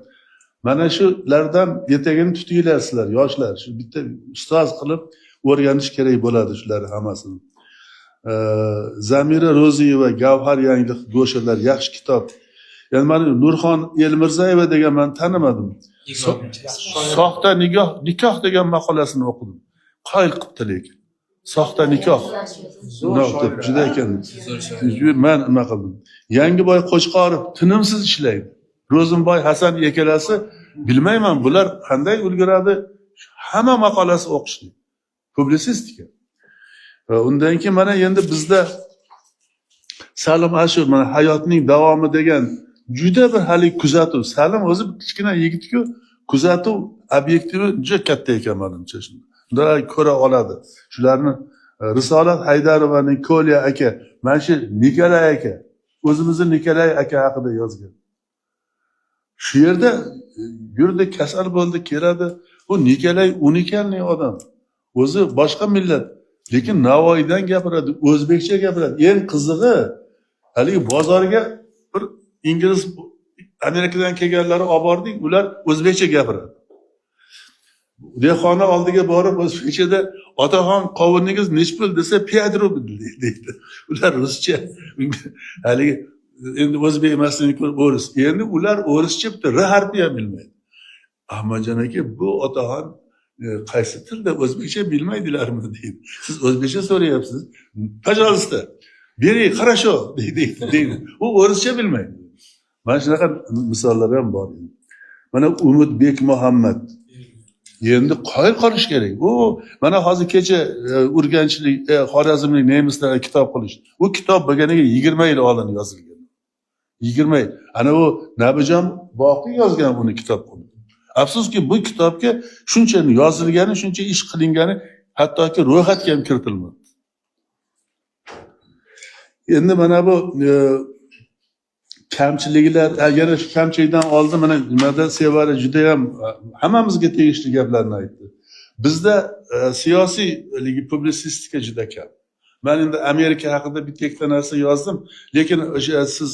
Speaker 1: Mana shulardan yetagini tutinglar sizlar, yoshlar. Shu bitta ustoz qilib o'rganish kerak bo'ladi shular hammasini. Zamira Ro'ziyeva, Gavhar yangi go'shalar, yaxshi kitob. Yani ben Nurxon Elmirzayeva degan ben tanimadim. Soxta nikoh degan maqolasini o'qidim. Qoyil qilibdi lekin. Soxta nikoh. Juda ekan. Men nima qildim? Yangiboy Qo'chqorov tinimsiz ishlaydi. Ro'zimboy Hasan ikkalasi bilmayman bular qanday ulguradi. Hamma maqolasi o'qishli. Publisistika. Undan keyin mana endi bizda Salim Ashur mana hayotning davomi degan juda bir hali kuzatuv. Salim o'zi kichkina yigit-ku, kuzatuv obyektivi juda katta ekan menimcha shunda. Undan ko'ra oladi. Shularni Risolat Haydarovaning Kolya aka, mana shu Nikolay aka, o'zimizning Nikolay aka haqida yozgan. Shu yerda yurdi, kasal bo'ldi, keladi. Bu Nikolay unikalniy odam. O'zi boshqa millat, lekin Navoiydan gapiradi, o'zbekcha gapiradi. Eng qizig'i, haligi bozorga bir ingliz Amerikadan kelganlari olib bordik, ular o'zbekcha gapiradi. Dehqonlar oldiga borib o'zbekchada otaxon qovuningiz nech pul desa 5 rubl deydi. Ular ruscha. Haligi endi o'zbek emasligini ko'rib o'ris. Endi ular o'rischa bitta r harfi ham bilmaydi. Ahmadjon aka, bu otaxon qaysi tilda o'zbekcha bilmaydilarmi deydi. Siz o'zbekcha so'rayapsiz. Пожалуйста, bering, хорошо deydi. U o'rischa bilmaydi. Mana shunaqa misollar ham bor. Mana Umidbek Muhammad endi qoyil qolish kerak. U mana hozir kecha Urganchlik, Xorazmlik nemislar kitob qilishdi. U kitob bo'lganiga 20 yil oldin yozilgan. 20 yil. Ana u Nabijon Boqiy yozgan buni kitob qilib. Afsuski bu kitobga shuncha yozilgani, shuncha ish qilingani hattoki ro'yxatga ham kiritilmadi. Endi mana bu kamchiliklar, yana shu kamchilikdan oldin mana nimada Sevara judayam hammamizga tegishli gaplarni aytdi. Bizda siyosiy publisistika juda kam. Men endi Amerika haqida bitta ikkita narsa yozdim, lekin o'sha siz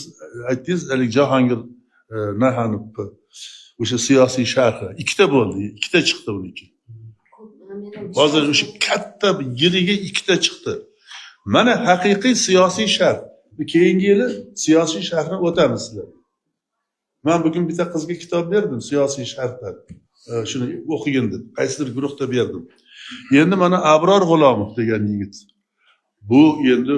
Speaker 1: aytdingiz, Jahongir Nahanovni o'sha siyosiy sharhi ikkita bo'ldi, ikkita chiqdi uniki. Hozir o'sha katta yiliga ikkita chiqdi. Mana haqiqiy siyosiy sharh. Keyingi yili siyosiy sharhni o'tamiz sizlar. Men bugun bitta qizga kitob berdim, siyosiy sharhlar. Shuni o'qigin deb, qaysidir guruhda berdim. Endi mana Abror G'ulomov degan yigit. Bu endi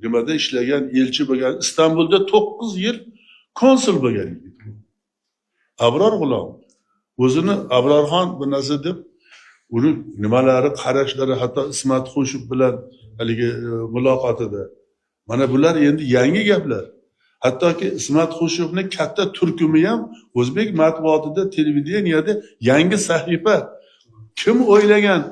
Speaker 1: nimada ishlagan, elchi bo'lgan, Istanbulda 9 yil konsul bo'lgan yigit. Abror G'ulomov. O'zini Abrorxon bu narsa deb uni nimalari, qarashlari, hatto Ismat Xo'shev bilan haligi muloqotida. Mana bular endi yangi gaplar. Hattoki Ismat Xo'shevning katta turkumi ham o'zbek matbuotida, televideniyada yangi sahifa. Kim o'ylagan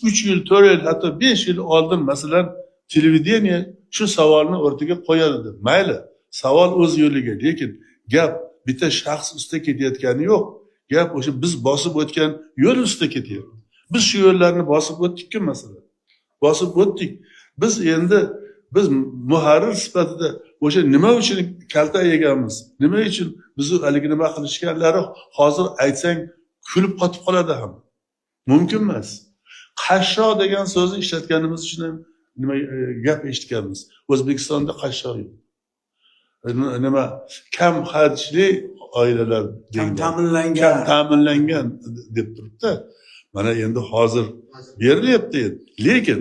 Speaker 1: 3 yil, 4 yil, hatto 5 yil oldin masalan televideniya shu savolni o'rtaga qo'yadi. Mayli, savol o'z yo'liga, lekin gap bitta shaxs ustida ketayotgani yo'q. Gap o'sha biz bosib o'tgan yo'l ustida ketyapti. Biz shu yo'llarni bosib o'tdik-ku masalan. Bosib o'tdik. Biz muharrir sifatida o'sha nima uchun kalta yeganmiz? Nima uchun bizni haligi nima qilishganlari hozir aytsang kulib qotib qoladi ham. Mumkin emas. Qashsho degan so'zni ishlatganimiz uchun ham nima gap eshitganmiz. O'zbekistonda qashsho yo'q. Nima kam xarjli oilalar
Speaker 4: ta'minlangan.
Speaker 1: ta'minlangan deb turibdi. Mana endi hozir berilyapti. Lekin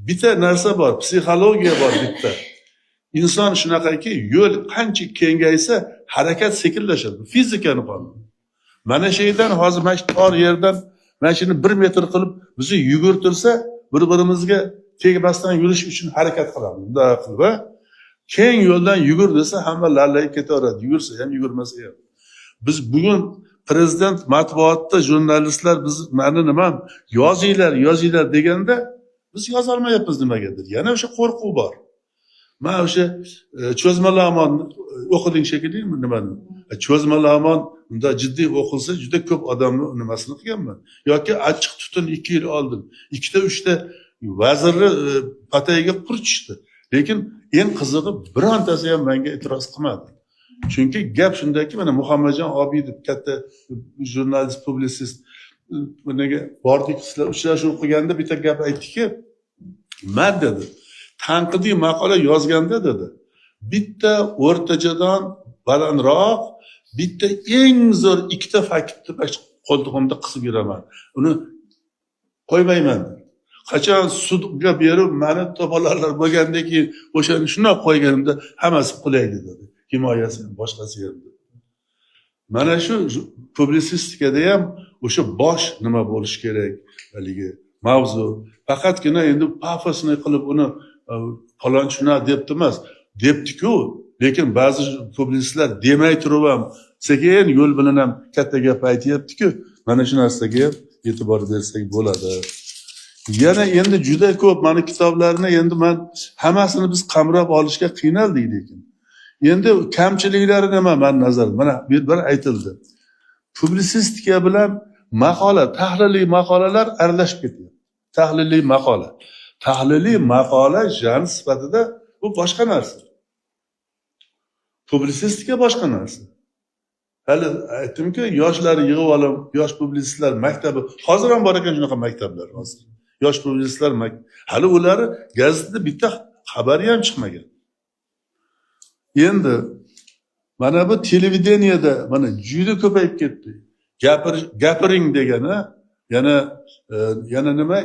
Speaker 1: bitta narsa bor, psixologiya bor bitta. Inson shunaqaki, yo'l qancha kengaysa, harakat sekinlashadi. Fizikani qonuni. Mana shu yerdan hozir mana shu tor yerdan mana shuni 1 metr qilib bizni yugurtirsa, bir-birimizga tegmasdan yurish uchun harakat qilamiz. Bunday qilib, keng yo'ldan yugur desa, hamma lallayib ketaveradi. Yugursa ham, yugurmasa ham. Biz bugun prezident matbuotda jurnalistlar biz meni nima yozinglar deganda biz yoza olmayapmiz nimagadir. Yana o'sha qo'rquv bor. Men o'sha cho'zmalamon o'qidim shekilli nimani. Cho'zmalamon unda jiddiy o'qilsa juda ko'p odamni nimasini qilganman. Yoki achchiq tutun 2 yil oldin 2 ta 3 ta vazirni patayiga qurchishdi. Lekin eng qizig'i birontasi ham menga e'tiroz qilmadi. Chunki gap shundaki, mana Muhammadjon Obidov katta jurnalist, publisist bunaga bordik, sizlar uchrashuv qilganda bitta gap aytdiki, men dedi, tanqidiy maqola yozganda dedi, bitta o'rtachadan balandroq, bitta eng zo'r 2 ta faktni qo'ltig'imda qisib yuraman. Uni qo'ymayman. Qachon sudga berib, meni to'polonlar bo'lgandan keyin o'shani shunday qo'yganimda hammasi qulaydi dedi. Himoyasi ham, boshqasi ham. Mana shu publisistikada ham o'sha bosh nima bo'lishi kerak, haligi mavzu. Faqatgina endi pafosni qilib uni falon shuna debdi emas, debdi-ku, lekin ba'zi publisistlar demay turib ham sekin yo'l bilan ham katta gap aytyapti-ku. Mana shu narsaga ham e'tibor bersak bo'ladi. Yana endi juda ko'p mani kitoblarni endi men hammasini biz qamrab olishga qiynaldik lekin. Endi kamchiliklari nima men nazarim? Mana bir aytildi. Publisistika bilan maqola, tahliliy maqolalar aralashib ketyapti. Tahliliy maqola janr sifatida bu boshqa narsa. Publisistika boshqa narsa. Hali aytdimki, yoshlar yig'ib olib, yosh publisistlar maktabi, hozir ham bor ekan shunaqa maktablar hozir. Yosh publisistlar hali ular gazetada bitta xabari ham chiqmagan. Endi mana bu televideniyada mana juda ko'payib ketdi. Gapiring degani yana nima?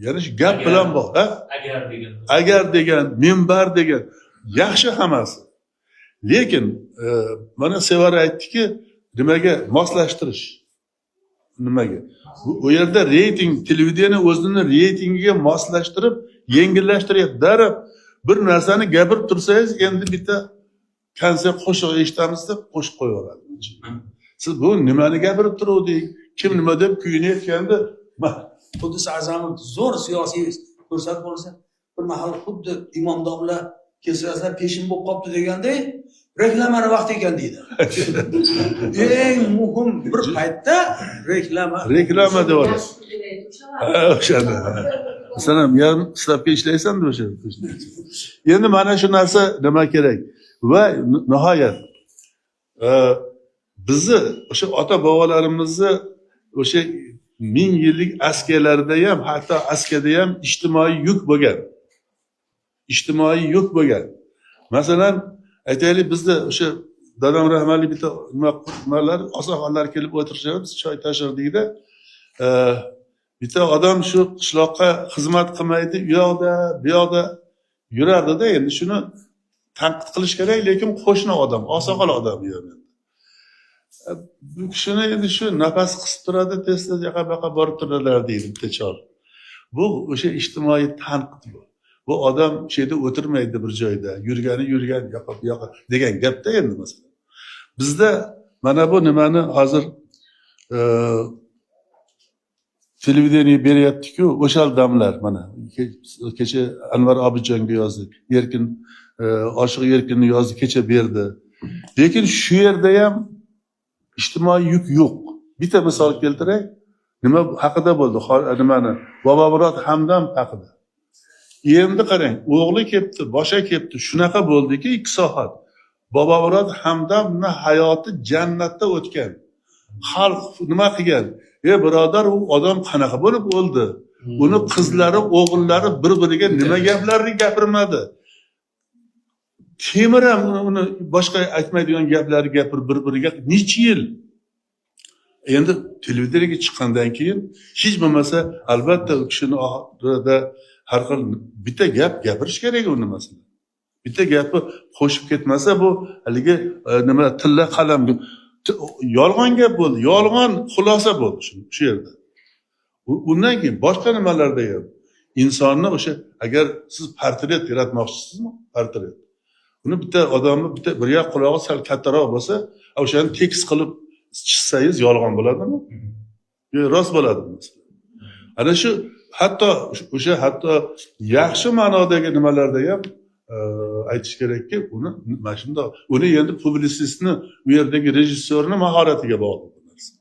Speaker 1: Yana shu gap bilan bor, ha? Agar degan, minbar degan yaxshi hammasi. Lekin mana Sevara aytdiki, nimaga moslashtirish? Nimaga? Bu yerda reyting, televideniya o'zini reytingiga moslashtirib, yengillashtiryapti. Darab bir narsani gapirib tursangiz, endi bitta konsert qo'shiq eshitamiz deb qo'shib qo'yaveradi. Siz bu nimani gapirib turuvdik? Kim nima deb kuyinayotganda,
Speaker 4: Qudus Azamov zo'r siyosiy ko'rsatib bo'lsa, bir mahal xuddi imom domla kelsalar peshin bo'lib qolibdi deganda, Reklamani vaqti ekan deydi. Eng muhim bir paytda reklama.
Speaker 1: Reklama deyapmiz. Ha, o'shani. Masalan, yarim stavka ishlaysan-da o'sha. Endi mana shu narsa nima kerak? Va nihoyat bizni o'sha ota bobolarimizni o'sha 1000 yillik askarlarda ham, hatto askarda ham ijtimoiy yuk bo'lgan. Ijtimoiy yuk bo'lgan. Masalan, aytaylik bizda o'sha dadam rahmatli bitta nimalar, oqsoqollar kelib o'tirishadi, biz choy tashirdik-da. Bitta odam shu qishloqqa xizmat qilmaydi, u yoqda, bu yoqda yurardi-da, endi shuni tanqid qilish kerak, lekin qo'shni odam, oqsoqol odam yani. Bu kishini endi shu nafas qisib turadi, tez-tez yoqa-yoqa borib turadilar deydi bitta chol. Bu o'sha ijtimoiy tanqid bu. Bu odam shu yerda o'tirmaydi bir joyda, yurgan yoqa bu yoqa degan gapda endi masalan. Bizda mana bu nimani hozir televideniye beryapti-ku, o'sha damlar mana. Kecha Anvar Obidjonga yozdik. Erkin Oshiq Erkinni yozdi, kecha berdi. Lekin shu yerda ham ijtimoiy yuk yo'q. Bitta misol keltiray. Nima haqida bo'ldi? Nimani? Bobomurod Hamdam haqida. Endi qarang, o'g'li kelibdi, boshqa kelibdi. Shunaqa bo'ldiki, 2 soat. Bobomurod Hamdamning hayoti jannatda o'tgan. Xalq nima qilgan? Birodar, u odam qanaqa bo'lib o'ldi? Uni qizlari, o'g'illari bir-biriga nima gaplarni gapirmadi? Temir ham uni boshqa aytmaydigan gaplarni gapirib bir-biriga necha yil. Endi televideniyega chiqqandan keyin hech bo'lmasa albatta u kishini oxirida har xil bitta gap gapirish kerak uni masalan. Bitta gapni qo'shib ketmasa bu haligi nima tilla qalam yolg'on gap bo'ldi, yolg'on xulosa bo'ldi shu yerda. Undan keyin boshqa nimalarda ham insonni o'sha agar siz portret yaratmoqchisizmi? Portret. Uni bitta odamni bitta bir yoq qulog'i sal kattaroq bo'lsa, o'shani tekst qilib chizsangiz yolg'on bo'ladimi? Yo, rost bo'ladimi? Ana shu hatto o'sha yaxshi ma'nodagi nimalarda ham aytish kerakki, uni mana shunday uni endi publisistni, u yerdagi rejissyorni mahoratiga bog'liq bu narsa.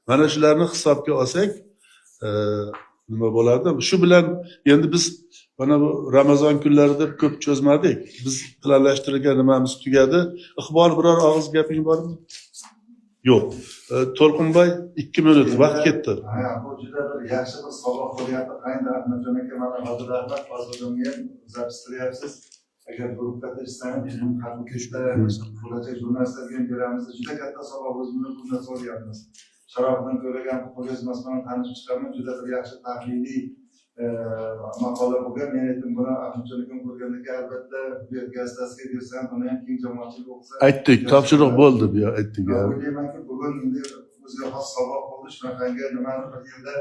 Speaker 1: Mana shularni hisobga olsak, nima bo'ladi? Shu bilan endi biz mana bu Ramazon kunlarida ko'p cho'zmadik. Biz planlashtirgan nimamiz tugadi. Iqbol biror og'iz gaping bormi? Yo'q. To'lqinbay 2 minut vaqt ketdi.
Speaker 6: Ha, bu juda bir yaxshi bir savol qo'yapti. Qayda Ahmadjon aka mana hozir rahmat hozirga zapistiryapsiz. Agar guruhda tirsangiz bizim xatni ko'chda bo'lajak jurnalistlarga ham beramiz. Juda katta savol o'zimni bundan so'rayapmiz. Sharofiddin To'lagan qo'lyozmasini tanishib chiqaman. Juda bir yaxshi tahliliy maqola bo'lgan. Men aytdim buni Ahmadjon aka ko'rganda albatta bu gazetasiga bersam, buni ham keng jamoatchilik o'qisa.
Speaker 1: Aytdik, topshiriq bo'ldi bu yer, aytdik.
Speaker 6: O'ylaymanki, bugun o'ziga xos savol bo'ldi. Shunaqangi nimani bir yilda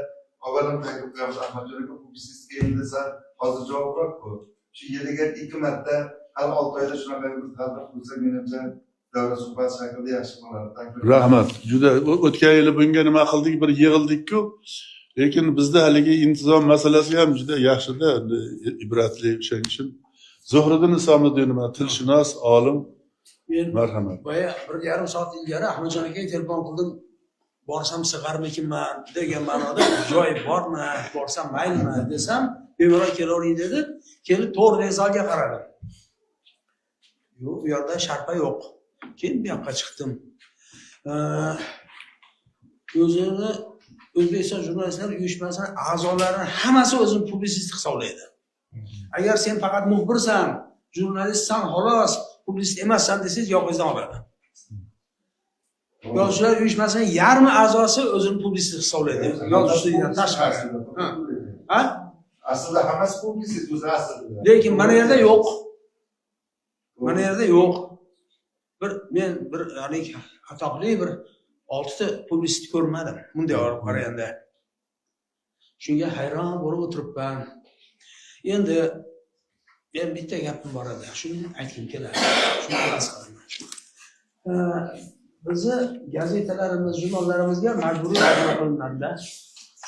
Speaker 6: avvalam taklif qilamiz Ahmadjon aka publisistga endi desa hozir javobroq-ku. Shu yiliga 2 marta har 6 oyda shunaqa bir tadbir qilsak, menimcha davra suhbat shaklida yaxshi bo'ladi.
Speaker 1: Rahmat. Juda o'tgan yili bunga nima qildik, bir yig'ildik-ku. Lekin bizda haligi intizom masalasi ham juda yaxshi-da, ibratli o'shaning uchun. Zuhriddin Isomiddin tilshunos, olim. Marhamat.
Speaker 4: Boya 1,5 soat ilgari Ahmadjon akaga telefon qildim. Borsam sig'armikinman degan ma'noda joy bormi, borsam maylimi desam, bemalol kelavering dedi. Kelib to'g'ri zalga qaradim. Yo'q, u yerda sharpa yo'q. Keyin bu yoqqa chiqdim. O'zini O'zbekiston Jurnalistlar uyushmasining a'zolari hammasi o'zini publisist hisoblaydi. Agar sen faqat muxbirsan, jurnalistsan, xolos, publisist emassan desangiz yo'qingizdan oladi. Yozuvchilar uyushmasining yarmi a'zosi o'zini publisist hisoblaydi. Yozuvchilikdan tashqari. Ha?
Speaker 6: Aslida hammasi publisist o'zi aslida.
Speaker 4: Lekin mana yerda yo'q. Mana yerda yo'q. Men bir ya'ni atoqli bir 6 ta publisist ko'rmadim. Bunday olib qaraganda. Shunga hayron bo'lib o'tiribman. Endi men bitta gapim bor edi. Shuni aytgim keladi. Shuni arz qilaman. Bizni gazetalarimiz, jurnallarimizga majburiy tarjima qilinadi.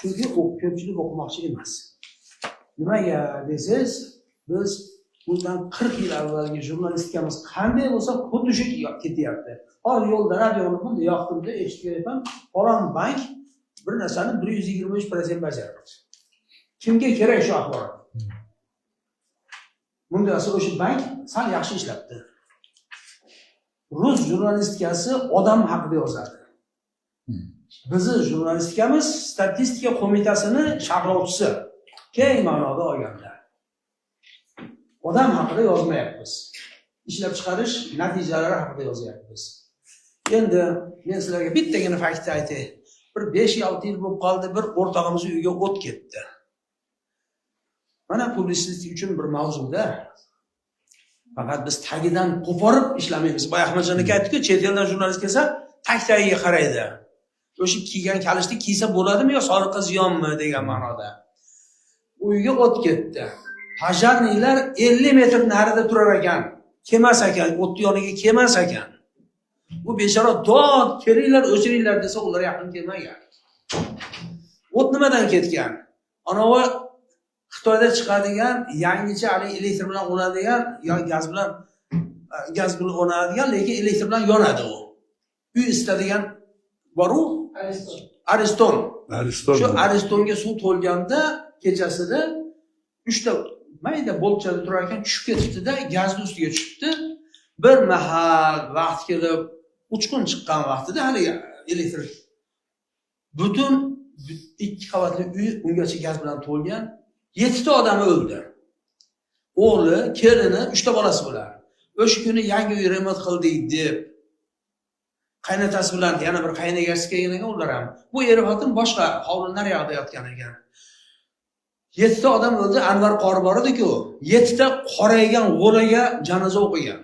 Speaker 4: Chunki ko'pchilik o'qimoqchi emas. Nimaga desangiz, biz bundan 40 yil avvalgi jurnalistikamiz qanday bo'lsa xuddi shu ketyapti. Hozir yo'lda radioni bunday yoqtirdi, eshitgan falon bank bir narsani 123% bajardi. Kimga kerak shu axborot? Bunday asal o'sha bank sal yaxshi ishlabdi. Rus jurnalistikasi odam haqida yozadi. Bizni jurnalistikamiz statistika qo'mitasini sharhlovchisi. Keng ma'noda olganda. Odam haqida yozmayapmiz. Ishlab chiqarish natijalari haqida yozyapmiz. Endi men sizlarga bittagina fakt aytay. Bir 5-6 yil bo'lib qoldi, bir o'rtog'imiz uyiga o't ketdi. Mana publisistika uchun bir mavzuda faqat biz tagidan qo'porib ishlamaymiz. Boya Ahmadjon aka aytdi-ku, chet eldan jurnalist kelsa, tag-tagiga qaraydi. O'sha kiygan kalishni kiysa bo'ladimi yo sog'liqqa ziyonmi degan ma'noda. Uyga o't ketdi. Pajarnilar 50 metr narida turar ekan. Kelmas ekan, o'tni yoniga kelmas ekan. Bu bechora dod, kelinglar, o'chiringlar desa, ular yaqin kelmagan. O't nimadan ketgan? Anavi Xitoyda chiqadigan yangicha elektr bilan o'nadigan, yo gaz bilan o'nadigan, lekin elektr bilan yonadi u. Uy isitadigan bor-u, Ariston. Shu Aristonga suv to'lganda kechasida 3 ta mayda boltchada turar ekan tushib ketibdi-da, gazni ustiga tushibdi. Bir mahal vaqt kelib, uchqun chiqqan vaqtida hali elektr butun 2 qavatli uy ungacha gaz bilan to'lgan. 7 ta odam o'ldi. O'g'li, kelini, 3 ta bolasi bilan. O'sha kuni yangi uy remont qildik deb qaynotasi bilan yana bir qaynagasi kelgan ekan ular ham. Bu er xotin boshqa hovlilar yoqda yotgan ekan. 7 ta odam o'ldi, Anvar qori bor edi-ku. 7 ta qoraygan g'olaga janoza o'qigan.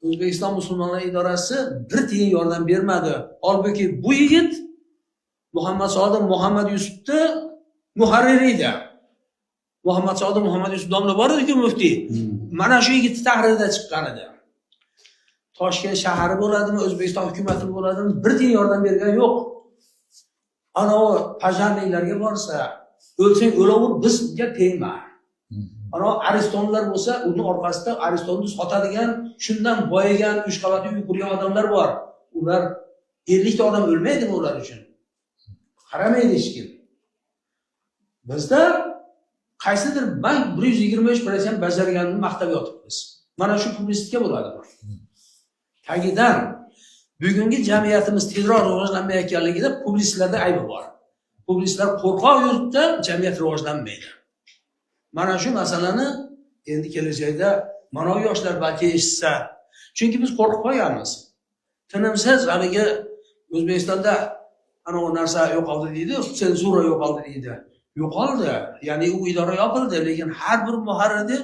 Speaker 4: O'zbekiston musulmonlar idorasi bir tiyin yordam bermadi. Holbuki bu yigit Muhammad Sodiq Muhammad Yusufni muharririydi. Muhammad Sodiq Muhammad Yusuf domla bor edi-ku muftiy. Mana shu yigitni tahririda chiqqan edi. Toshkent shahri bo'ladimi, O'zbekiston hukumati bo'ladimi, bir tiyin yordam bergan yo'q. Ana o pajarnilarga borsa, o'lsang o'laver, bizga tegma. Ana Aristonlar bo'lsa, uni orqasida Aristonni sotadigan, shundan boyagan 3 qavatli uy qurgan odamlar bor. Ular 50 ta odam o'lmaydimi ular uchun? Qaramaydi hech kim. Bizda qaysidir bank 123% bajarganini maqtab yotibmiz. Mana shu publisistika bo'ladi. Tagidan bugungi jamiyatimiz tezroq rivojlanmayotganligida publisistlarda aybi bor. Publisistlar qo'rqoq yurtda jamiyat rivojlanmaydi. Mana shu masalani endi kelajakda mana yoshlar balki eshitsa, chunki biz qo'rqib qolganmiz. Tinimsiz haligi O'zbekistonda ana o narsa yo'qoldi deydi, senzura yo'qoldi deydi. Yo'qoldi. Ya'ni u idora yopildi, lekin har bir muharrirni,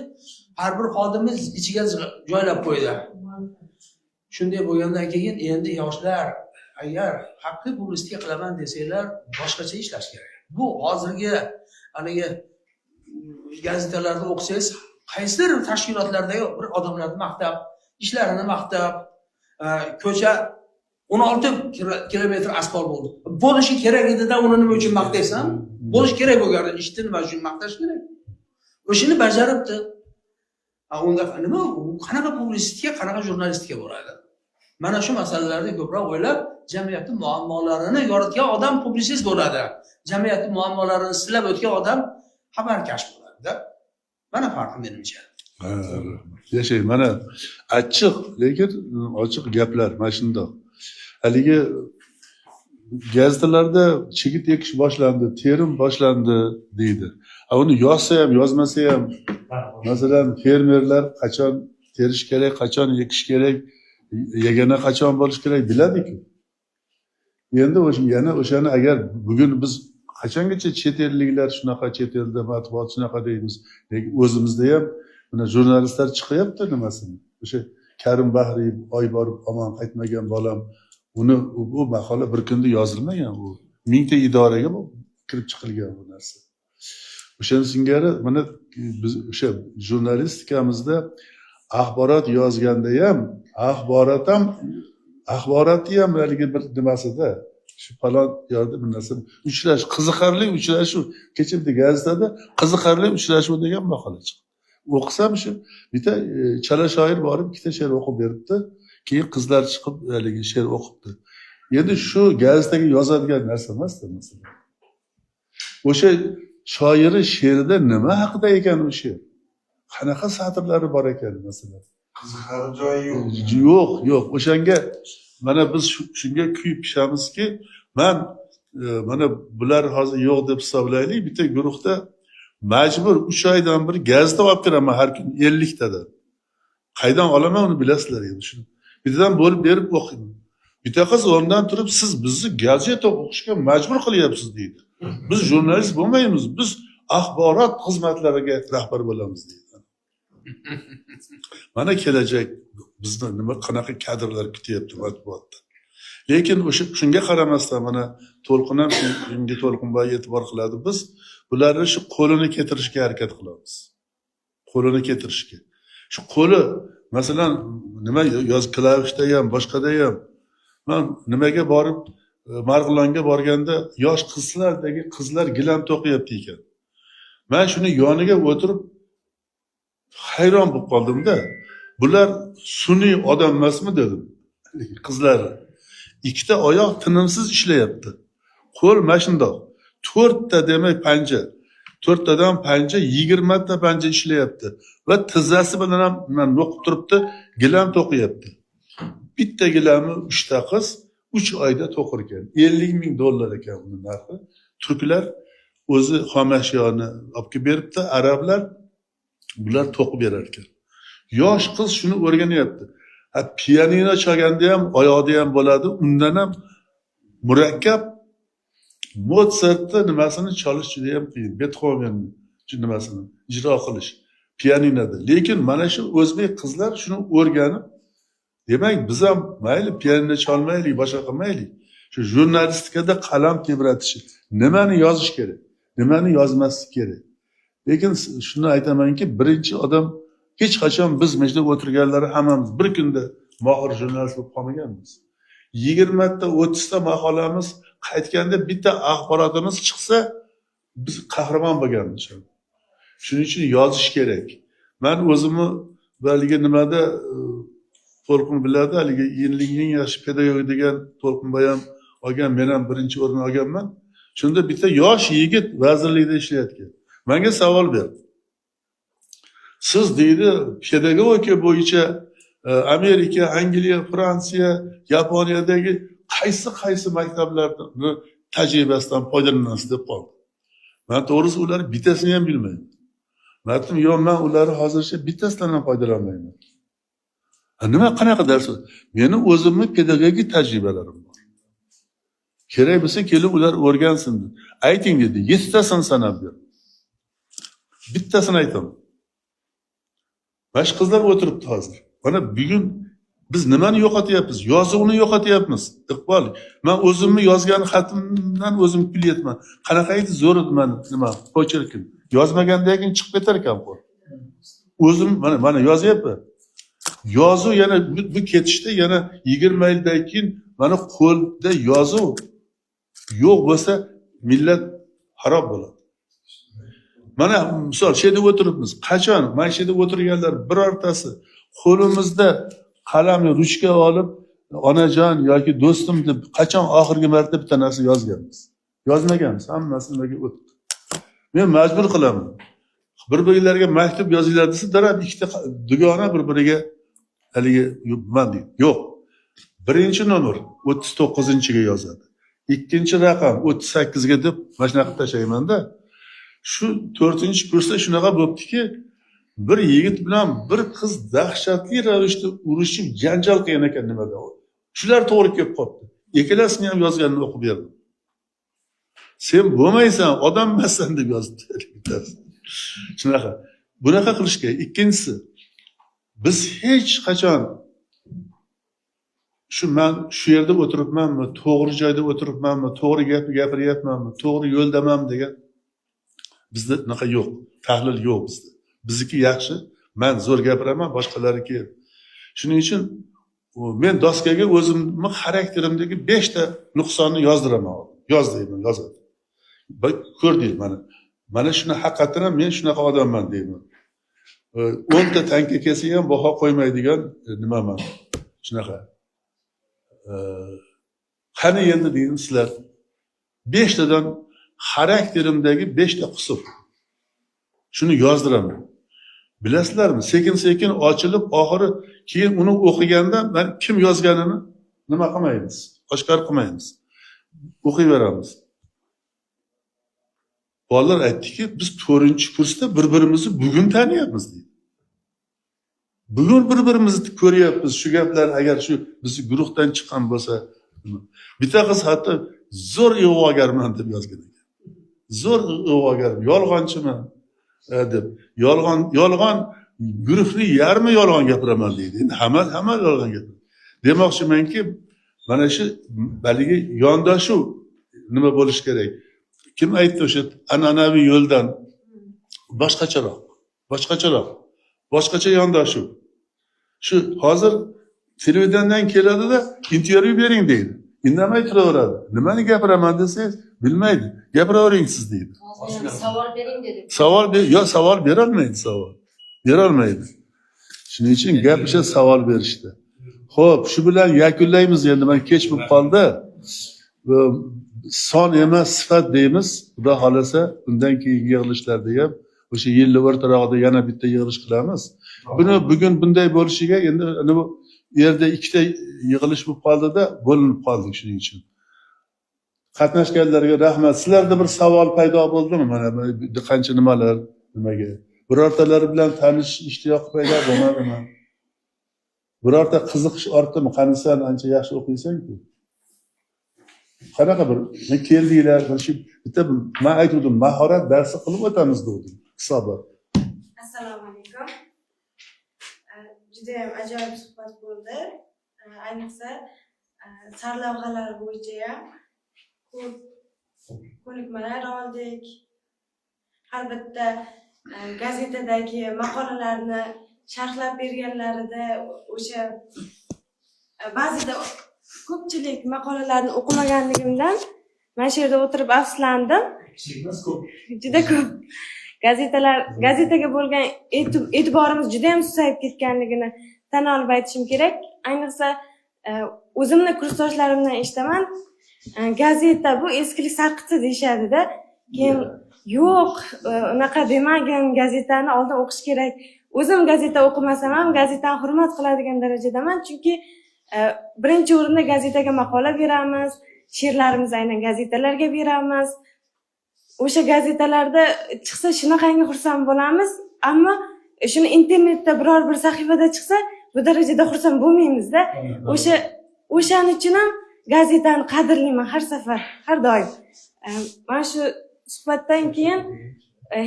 Speaker 4: har bir xodimni ichiga joylab qo'ydi. Shunday bo'lgandan keyin endi yoshlar agar haqiqiy publistika qilaman desanglar, boshqacha ishlash kerak. Bu hozirgi haligi gazetalarda o'qisangiz, qaysidir tashkilotlardagi bir odamlarni maqtab, ishlarini maqtab, ko'cha 16 kilometr asfalt bo'ldi. Bo'lishi kerak edi-da, uni nima uchun maqtaysan? Bo'lish kerak bo'lgan ishni nima uchun maqtash kerak? O'shini bajaribdi. Unda nima, qanaqa publisistika, qanaqa jurnalistika bo'ladi? Mana shu masalalarni ko'proq o'ylab, jamiyatning muammolarini yoritgan odam publisist bo'ladi. Jamiyatning muammolarini silab o'tgan odam xabarkash bo'ladi-da. Mana farqi menimcha.
Speaker 1: Yashay, mana achchiq, lekin ochiq gaplar mana shundoq. Haligi gazetalarda chigit ekish boshlandi, terim boshlandi deydi. Uni yozsa ham, yozmasa ham, masalan, fermerlar qachon terish kerak, qachon ekish kerak, yagona qachon bo'lish kerak biladi-ku. Endi yana o'shani agar bugun biz qachongacha chet elliklar shunaqa, chet elda matbuot shunaqa deymiz, lekin o'zimizda ham mana jurnalistlar chiqyapti nimasini. O'sha Karim Bahriy oy borib omon qaytmagan bolam, uni bu maqola bir kunda yozilmagan, u 1000 ta idoraga kirib chiqilgan bu narsa. O'shan singari mana biz o'sha jurnalistikamizda axborot yozganda ham, axborotni ham haligi bir nimasida shu falon yerda bir narsa qiziqarli uchrashuv, kecha bitta gazetada qiziqarli uchrashuv degan maqola chiqdi. o'qisam shu bitta chala shoir borib ikkita she'r o'qib beribdi, keyin qizlar chiqib haligi she'r o'qibdi. Endi shu gazetaga yozadigan narsa emasda masalan. O'sha shoiri she'rida nima haqida ekan u she'r? Qanaqa satrlari bor ekan masalan?
Speaker 6: Qiziqarli joyi yo'q.
Speaker 1: Yo'q. O'shanga mana biz shunga kuyib pishamizki, mana bular hozir yo'q deb hisoblaylik, bitta guruhda majbur 3 oydan bir gazeta olib kiraman har kun 50 tadan. Qaydan olaman uni bilasizlar endi shuni. Bittadan bo'lib berib o'qiyman. Bitta qiz o'rnidan turib, siz bizni gazeta o'qishga majbur qilyapsiz deydi. Biz jurnalist bo'lmaymiz, biz axborot xizmatlariga rahbar bo'lamiz deydi. Mana kelajak bizni nima qanaqa kadrlar kutyapti matbuotda. Lekin o'sha shunga qaramasdan mana To'lqin ham shunga To'lqinboy e'tibor qiladi, biz bularni shu qo'lini keltirishga harakat qilamiz. Qo'lini keltirishga. Shu qo'li masalan nima yoz klavishda ham, boshqada ham men nimaga borib Marg'ilonga borganda yosh qizlar gilam to'qiyapti ekan. Men shuni yoniga o'tirib hayron bo'lib qoldim-da. Bular sun'iy odam emasmi dedim. Qizlar ikkita oyoq tinimsiz ishlayapti. Qo'l mana shundoq. 4 ta demak panja. 4 tadan panja 20 ta panja ishlayapti va tizzasi bilan ham men o'qib turibdi, gilam to'qiyapti. Bitta gilamni 3 ta qiz 3 oyda to'qir ekan. $50,000 ekan uning narxi. Turklar o'zi xomashyoni olib kelib beribdi, arablar bular to'qib berar ekan. Yosh qiz shuni o'rganyapti. Pianino chalganda ham oyoqda ham bo'ladi, undan ham murakkab Mozartni nimasini chalish juda ham qiyin. Beethovenni nimasini ijro qilish pianinoda. Lekin mana shu o'zbek qizlar shuni o'rganib, demak biz ham mayli pianino chalmaylik, boshqa qilmaylik. Shu jurnalistikada qalam tebratishi, nimani yozish kerak, nimani yozmaslik kerak. Lekin shuni aytamanki, birinchi odam hech qachon biz majlisda o'tirganlari hammamiz bir kunda mohir jurnalist bo'lib qolmaganmiz. 20 ta 30 ta maqolamiz qaytganda bitta axborotimiz chiqsa biz qahramon bo'lganmiz. Shuning uchun yozish kerak. Men o'zimni baligi nimada To'lqin biladi, haligi eng yaxshi pedagog degan To'lqinboy ham olgan, men ham birinchi o'rin olganman. Shunda bitta yosh yigit vazirlikda ishlayotgan. Menga savol berdi. Siz deydi pedagogika bo'yicha Amerika, Angliya, Fransiya, Yaponiyadagi qaysi maktablarni tajribasidan foydalanasiz deb qoldi. Men to'g'risi ular bittasini ham bilmayman. Men aytdim, "Yo'q, men ularni hozircha bittasidan ham foydalanmayman." Nima qanaqa dars? Meni o'zimni pedagogik tajribalarim bor. Kerak bo'lsa kelib ular o'rgansin dedi. Ayting dedi, 7 tasini sanab ber. Bittasini aytaman. Bash qizlar o'tiribdi hozir. Mana bugun biz nimani yo'qotyapmiz? Yozuvni yo'qotyapmiz. Iqbol, men o'zimni yozgan xatimdan o'zim kulyapman. Qanaqa edi zo'r edi men nima pochirkim. Yozmagandan keyin chiqib ketar ekan qo'l. O'zim mana yozyapman. Yozuv yana bu ketishda yana 20 yildan keyin mana qo'lda yozuv yo'q bo'lsa millat xarob bo'ladi. Mana misol shu yerda o'tiribmiz. Qachon mana shu yerda o'tirganlar birortasi qo'limizda qalamni ruchka olib onajon yoki do'stim deb qachon oxirgi marta bitta narsa yozganmiz? Yozmaganmiz, hammasi nimaga o'tdi. Men majbur qilaman. Bir-birlariga maktub yozinglar desa, darab ikkita dugona bir-biriga haligi man deydi. Yo'q. Birinchi nomer 39-ga yozadi. Ikkinchi raqam 38 ga deb mana shunaqa tashlaymanda, shu 4-kursda shunaqa bo'ptiki, bir yigit bilan bir qiz dahshatli ravishda urushib janjal qilgan ekan nimada. Shular to'g'ri kelib qoldi. Ikkalasini ham yozganini o'qib berdim. Sen bo'lmaysan, odam emassan deb yozdi. Shunaqa. Bunaqa qilish kerak. Ikkinchisi, biz hech qachon men shu yerda o'tiribmanmi, to'g'ri joyda o'tiribmanmi, to'g'ri gapni gapiryapmanmi, to'g'ri yo'ldamanmi degan bizda unaqa yo'q. Tahlil yo'q bizda. Bizniki yaxshi, men zo'r gapiraman, boshqalariki. Shuning uchun men doskaga o'zimni xarakterimdagi 5 ta nuqsonni yozdiraman. Yoz deyman, yozadi. Ko'rdingiz mana. Mana shuni haqiqatan men shunaqa odamman deyman. 10 tanka kelsa ham baho qo'ymaydigan nimaman shunaqa. Qani endi deydi sizlar 5 tadan xarakterimdagi 5 ta qism. Shuni yozdiraman. Bilasizlarmi? Sekin-sekin ochilib, oxiri keyin uni o'qiganda men kim yozganini nima qilmaymiz, oshkor qilmaymiz. O'qiyveramiz. Bolalar aytdiki, biz 4-kursda bir-birimizni bugun taniyapmiz deydi. Bugun bir-birimizni ko'ryapmiz. Shu gaplar agar shu bizni guruhdan chiqqan bo'lsa, bitta qiz hatto zo'r ig'vogarman deb yozgan ekan. Zo'r ig'vogar, yolg'onchiman deb. Yolg'on guruhni yarmi yolg'on gapiraman deydi. Endi hamma yolg'on gapiradi. Demoqchimanki, mana shu baligi yondashuv nima bo'lish kerak? Kim aytdi o'sha an'anaviy yo'ldan boshqacha yondashuv. Shu hozir televidendan keladida intervyu bering deydi. Indamay turaveradi. Nimani gapiraman desangiz bilmaydi. Gapiravering siz deydi.
Speaker 5: Savol bering dedik.
Speaker 1: Savol berolmaydi. Shuning uchun gap o'sha savol berishdi. Xo'p, shu bilan yakunlaymiz endi. Men kech bo'lib qoldi. Son emas sifat deymiz. Xudo xolasa bundan keyingi yig'ilishlarda ham o'sha yilni o'rtarog'ida yana bitta yig'ilish qilamiz. Buni bugun bunday bo'lishiga endi bu yerda ikkita yig'ilish bo'lib qoldida bo'linib qoldik shuning uchun. Qatnashganlarga rahmat. Sizlarda bir savol paydo bo'ldimi? Mana qancha nimalar nimaga? Birortalari bilan tanishish ishtiyoqi paydo bo'lmadimi? Birorta qiziqish ortdimi? Qanisan ancha yaxshi o'qiysan-ku. Qanaqa bir keldinglar, bitta men aytdim, mahorat darsi qilib o'tamiz dedim. Hisobot.
Speaker 7: Assalomu alaykum. Juda ham ajoyib suhbat bo'ldi. Ayniqsa sarlavhalar bo'yicha ham ko'p ko'nikmalar oldik. Har bitta gazetadagi maqolalarni sharhlab berganlarida o'sha ba'zida ko'pchilik maqolalarni o'qimaganligimdan mana shu yerda o'tirib afsuslandim. Juda ko'p gazetaga bo'lgan e'tiborimiz juda ham susayib ketganligini tan olib aytishim kerak. Ayniqsa o'zimni kursdoshlarimdan eshitaman, gazeta bu eskilik sarqiti deyishadi-da. Keyin yo'q, unaqa demagin, gazetani oldin o'qish kerak. O'zim gazeta o'qimasam ham gazetani hurmat qiladigan darajadaman, chunki birinchi o'rinda gazetaga maqola beramiz, she'rlarimizni aynan gazetalarga beramiz. O'sha gazetalarda chiqsa shunaqangi xursand bo'lamiz, ammo shuni internetda biror bir sahifada chiqsa bu darajada xursand bo'lmaymiz-da. O'shaning uchun ham gazetani qadrlayman har safar, har doim. Mana shu suhbatdan keyin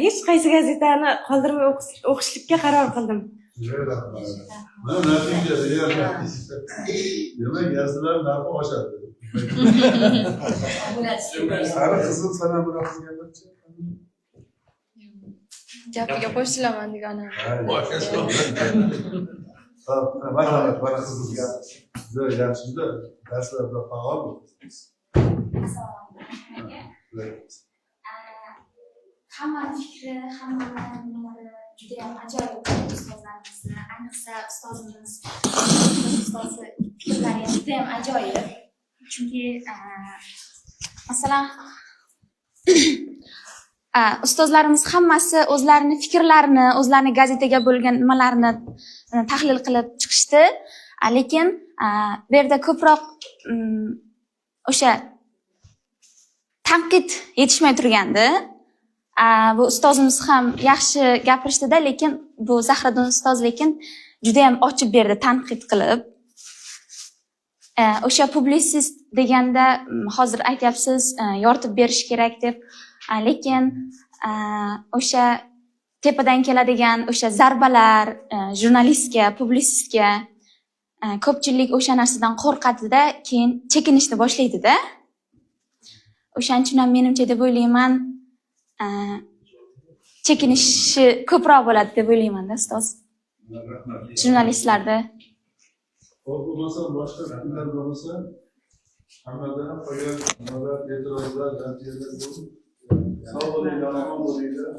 Speaker 7: hech qaysi gazetani qoldirmay o'qishlikka qaror qildim.
Speaker 1: Demak, gazetelar narxi oshadi. Sari qizim sana bunaqa qilganlarchi?
Speaker 8: Gapiga qo'shilaman deganim.
Speaker 1: Marhamat, mana qizimga. Juda yaxshi, juda darslarda faol bo'lasiz.
Speaker 8: Hamma fikri, hamma nimalari juda ham ajoyib ustozlarimizni, ayniqsa ustozimiz fikrlari juda ham ajoyib. Chunki masalan ustozlarimiz hammasi o'zlarini fikrlarini, o'zlarini gazetaga bo'lgan nimalarni tahlil qilib chiqishdi. Lekin bu yerda ko'proq o'sha tanqid yetishmay turgandi. Bu ustozimiz ham yaxshi gapirishdi-da, lekin bu Zahraddin ustoz lekin juda ham ochib berdi tanqid qilib. O'sha publisist deganda hozir aytyapsiz, yoritib berish kerak deb, lekin o'sha tepadan keladigan o'sha zarbalar jurnalistga, publisistga ko'pchilik o'sha narsadan qo'rqadi-da, keyin chekinishni boshlaydi-da. O'shaning uchun ham menimcha deb o'ylayman, chekinishi ko'proq bo'ladi deb o'ylayman-da ustoz. Jurnalistlarda.
Speaker 1: Bo'lmasa boshqa fikrlar bo'lmasa, hammadan qolgan nimalar, e'tirozlar, tanqidlar bo'lib
Speaker 6: Sağ olun, yalama olaydı.